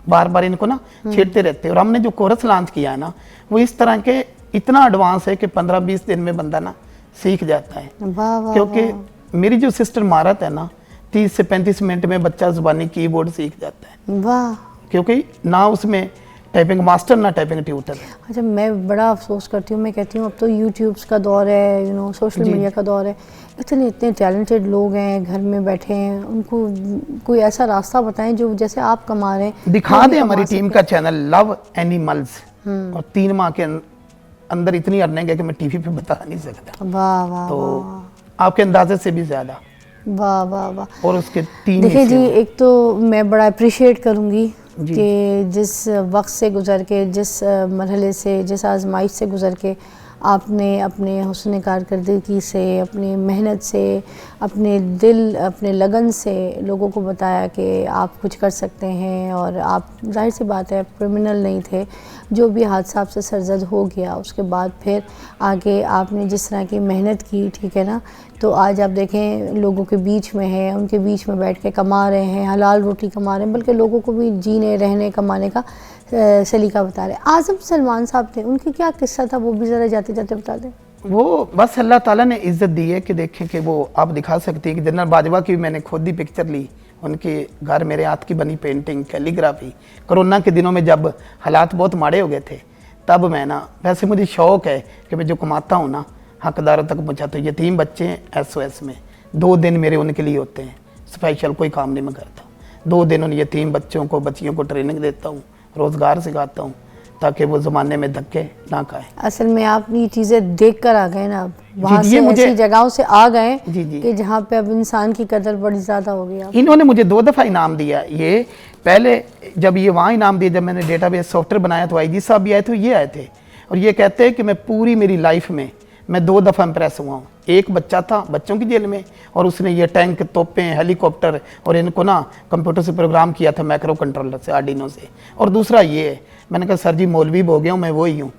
बार बार इनको ना छेड़ते रहते हैं। और हमने जो कोरस लॉन्च किया है ना, वो इस तरह के इतना एडवांस है कि 15-20 दिन में बंदा ना सीख जाता है। क्योंकि मेरी जो सिस्टर महारत है ना, 30 से 35 मिनट में बच्चा जुबानी कीबोर्ड सीख जाता है। वाह। क्योंकि ना उसमें टाइपिंग मास्टर ना टाइपिंग ट्यूटर। अच्छा, मैं बड़ा अफसोस करती हूँ, मैं कहती हूँ अब तो यूट्यूब्स का दौर है, सोशल मीडिया का दौर है, इतने टैलेंटेड लोग हैं घर में बैठे हैं, उनको कोई ऐसा रास्ता बताएं जो जैसे आप कमा रहे हैं। दिखा दें हमारी टीम का चैनल लव एनिमल्स, और 3 माह के अंदर इतनी अर्निंग है कि मैं टीवी पे बता नहीं सकता। वाह वाह। तो आपके अंदाजे से भी ज्यादा। वाह वाह वाह। और उसके 3 देखिए जी, एक तो मैं बड़ा अप्रिशिएट करूँगी कि जिस वक्त से गुज़र के, जिस मरहले से, जिस आजमाइश से गुज़र के आपने अपने हुस्न कारकर्दगी से, अपनी मेहनत से, अपने दिल, अपने लगन से लोगों को बताया कि आप कुछ कर सकते हैं। और आप, जाहिर सी बात है, क्रिमिनल नहीं थे। जो भी हादसा आपसे सरजद हो गया, उसके बाद फिर आगे आपने जिस तरह की मेहनत की, ठीक है ना, तो आज आप देखें लोगों के बीच में हैं, उनके बीच में बैठ के कमा रहे हैं, हलाल रोटी कमा रहे हैं, बल्कि लोगों को भी जीने, रहने, कमाने का सलीका बता रहे हैं। आज़म सलमान साहब थे, उनकी क्या किस्सा था, वो भी ज़रा जाते जाते बता दें। वो बस अल्लाह ताला ने इज़्ज़त दी है कि देखें कि वो आप दिखा सकती हैं कि जनरल बाजवा की मैंने खुद ही पिक्चर ली, उनके घर मेरे हाथ की बनी पेंटिंग, कैलीग्राफी। कोरोना के दिनों में जब हालात बहुत माड़े हो गए थे, तब मैं ना, वैसे मुझे शौक़ है कि मैं जो कमाता हूँ ना हकदारों तक पहुँचा। तो यतीम बच्चे हैं SOS में, 2 दिन मेरे उनके लिए होते हैं, स्पेशल कोई काम नहीं मैं करता। 2 दिन उन यतीम बच्चों को, बच्चियों को ट्रेनिंग देता हूँ, रोज़गार सिखाता हूँ, ताकि वो ज़माने में धक्के ना खाएं। असल में आप ये चीज़ें देख कर आ गए ना, वहाँ से ऐसी जगहों से आ गए कि जहाँ पे अब इंसान की कदर बड़ी ज़्यादा हो गई। इन्होंने मुझे 2 दफ़ा इनाम दिया। ये पहले जब ये वहाँ इनाम दिया, जब मैंने डेटाबेस सॉफ्टवेयर बनाया तो IG साहब भी आए थे, ये आए थे, और ये कहते हैं कि मैं पूरी मेरी लाइफ में मैं 2 दफ़ा इम्प्रेस हुआ हूँ। एक बच्चा था बच्चों की जेल में, और उसने ये टैंक, तोपें, हेलीकॉप्टर और इनको ना कंप्यूटर से प्रोग्राम किया था, मैक्रो कंट्रोलर से, आर्डिनो से। और दूसरा ये है, मैंने कहा सर जी मौलवी हो गया हूँ मैं, वो ही हूँ।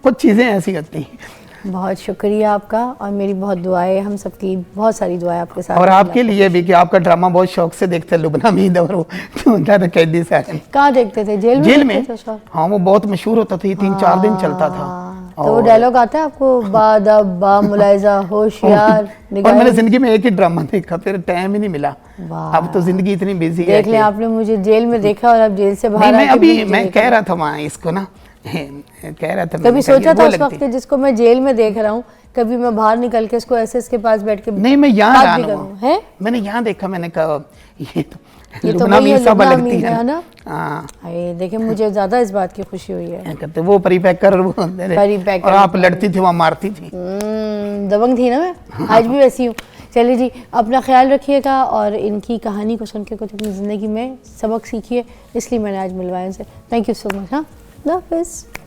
कुछ चीज़ें ऐसी होती हैं। बहुत शुक्रिया आपका, और मेरी बहुत दुआएं, हम सबकी बहुत सारी दुआएं आपके साथ। और आपके लिए भी कि आपका ड्रामा बहुत शौक से देखते हैं लुबना मीद और वो कैदी साजन। कहाँ देखते थे? जेल में? जेल में, देखते थे उसको? हाँ वो बहुत मशहूर होता था, 3-4 दिन चलता था। तो वो डायलॉग आता है आपको, बा मुलायजा होशियार और निगाहें। मैंने जिंदगी में एक ही ड्रामा देखा, फिर टाइम ही नहीं मिला। वाह। अब तो जिंदगी इतनी बिजी है देख लें, आपने मुझे जेल में देखा और अब जेल से बाहर नहीं, मैं आके भी अभी मुझे मैं देखा। कह रहा था वहाँ इसको ना, कह रहा था, कभी मैंने कहा सोचा ये था वो उस लगती वक्त कि जिसको मैं जेल में देख रहा हूँ, कभी मैं बाहर निकल के इसको ऐसे इसके पास बैठ के नहीं, मैं यहाँ बात रहा भी ना करूं, वहाँ। है? मैंने यहाँ देखा, मैंने कहा ये ये तो लुबना वही है, मीर साहबा लुबना लगती मीर है ना? हाँ, अरे देखिए, मुझे ज्यादा इस बात की खुशी हुई है। क्या कहते वो परी पैकर और वो परी पैकर। और आप लड़ती थी वहाँ, मारती थी। दबंग थी ना मैं, आज भी वैसी हूँ। चलिए जी, अपना ख्याल रखिएगा, और इनकी कहानी को सुन के कुछ अपनी ज़िंदगी में सबक सीखिए, इसलिए मैंने आज मिलवाया इनसे। Thank you so much. हाँ, अल्लाह हाफ़िज़।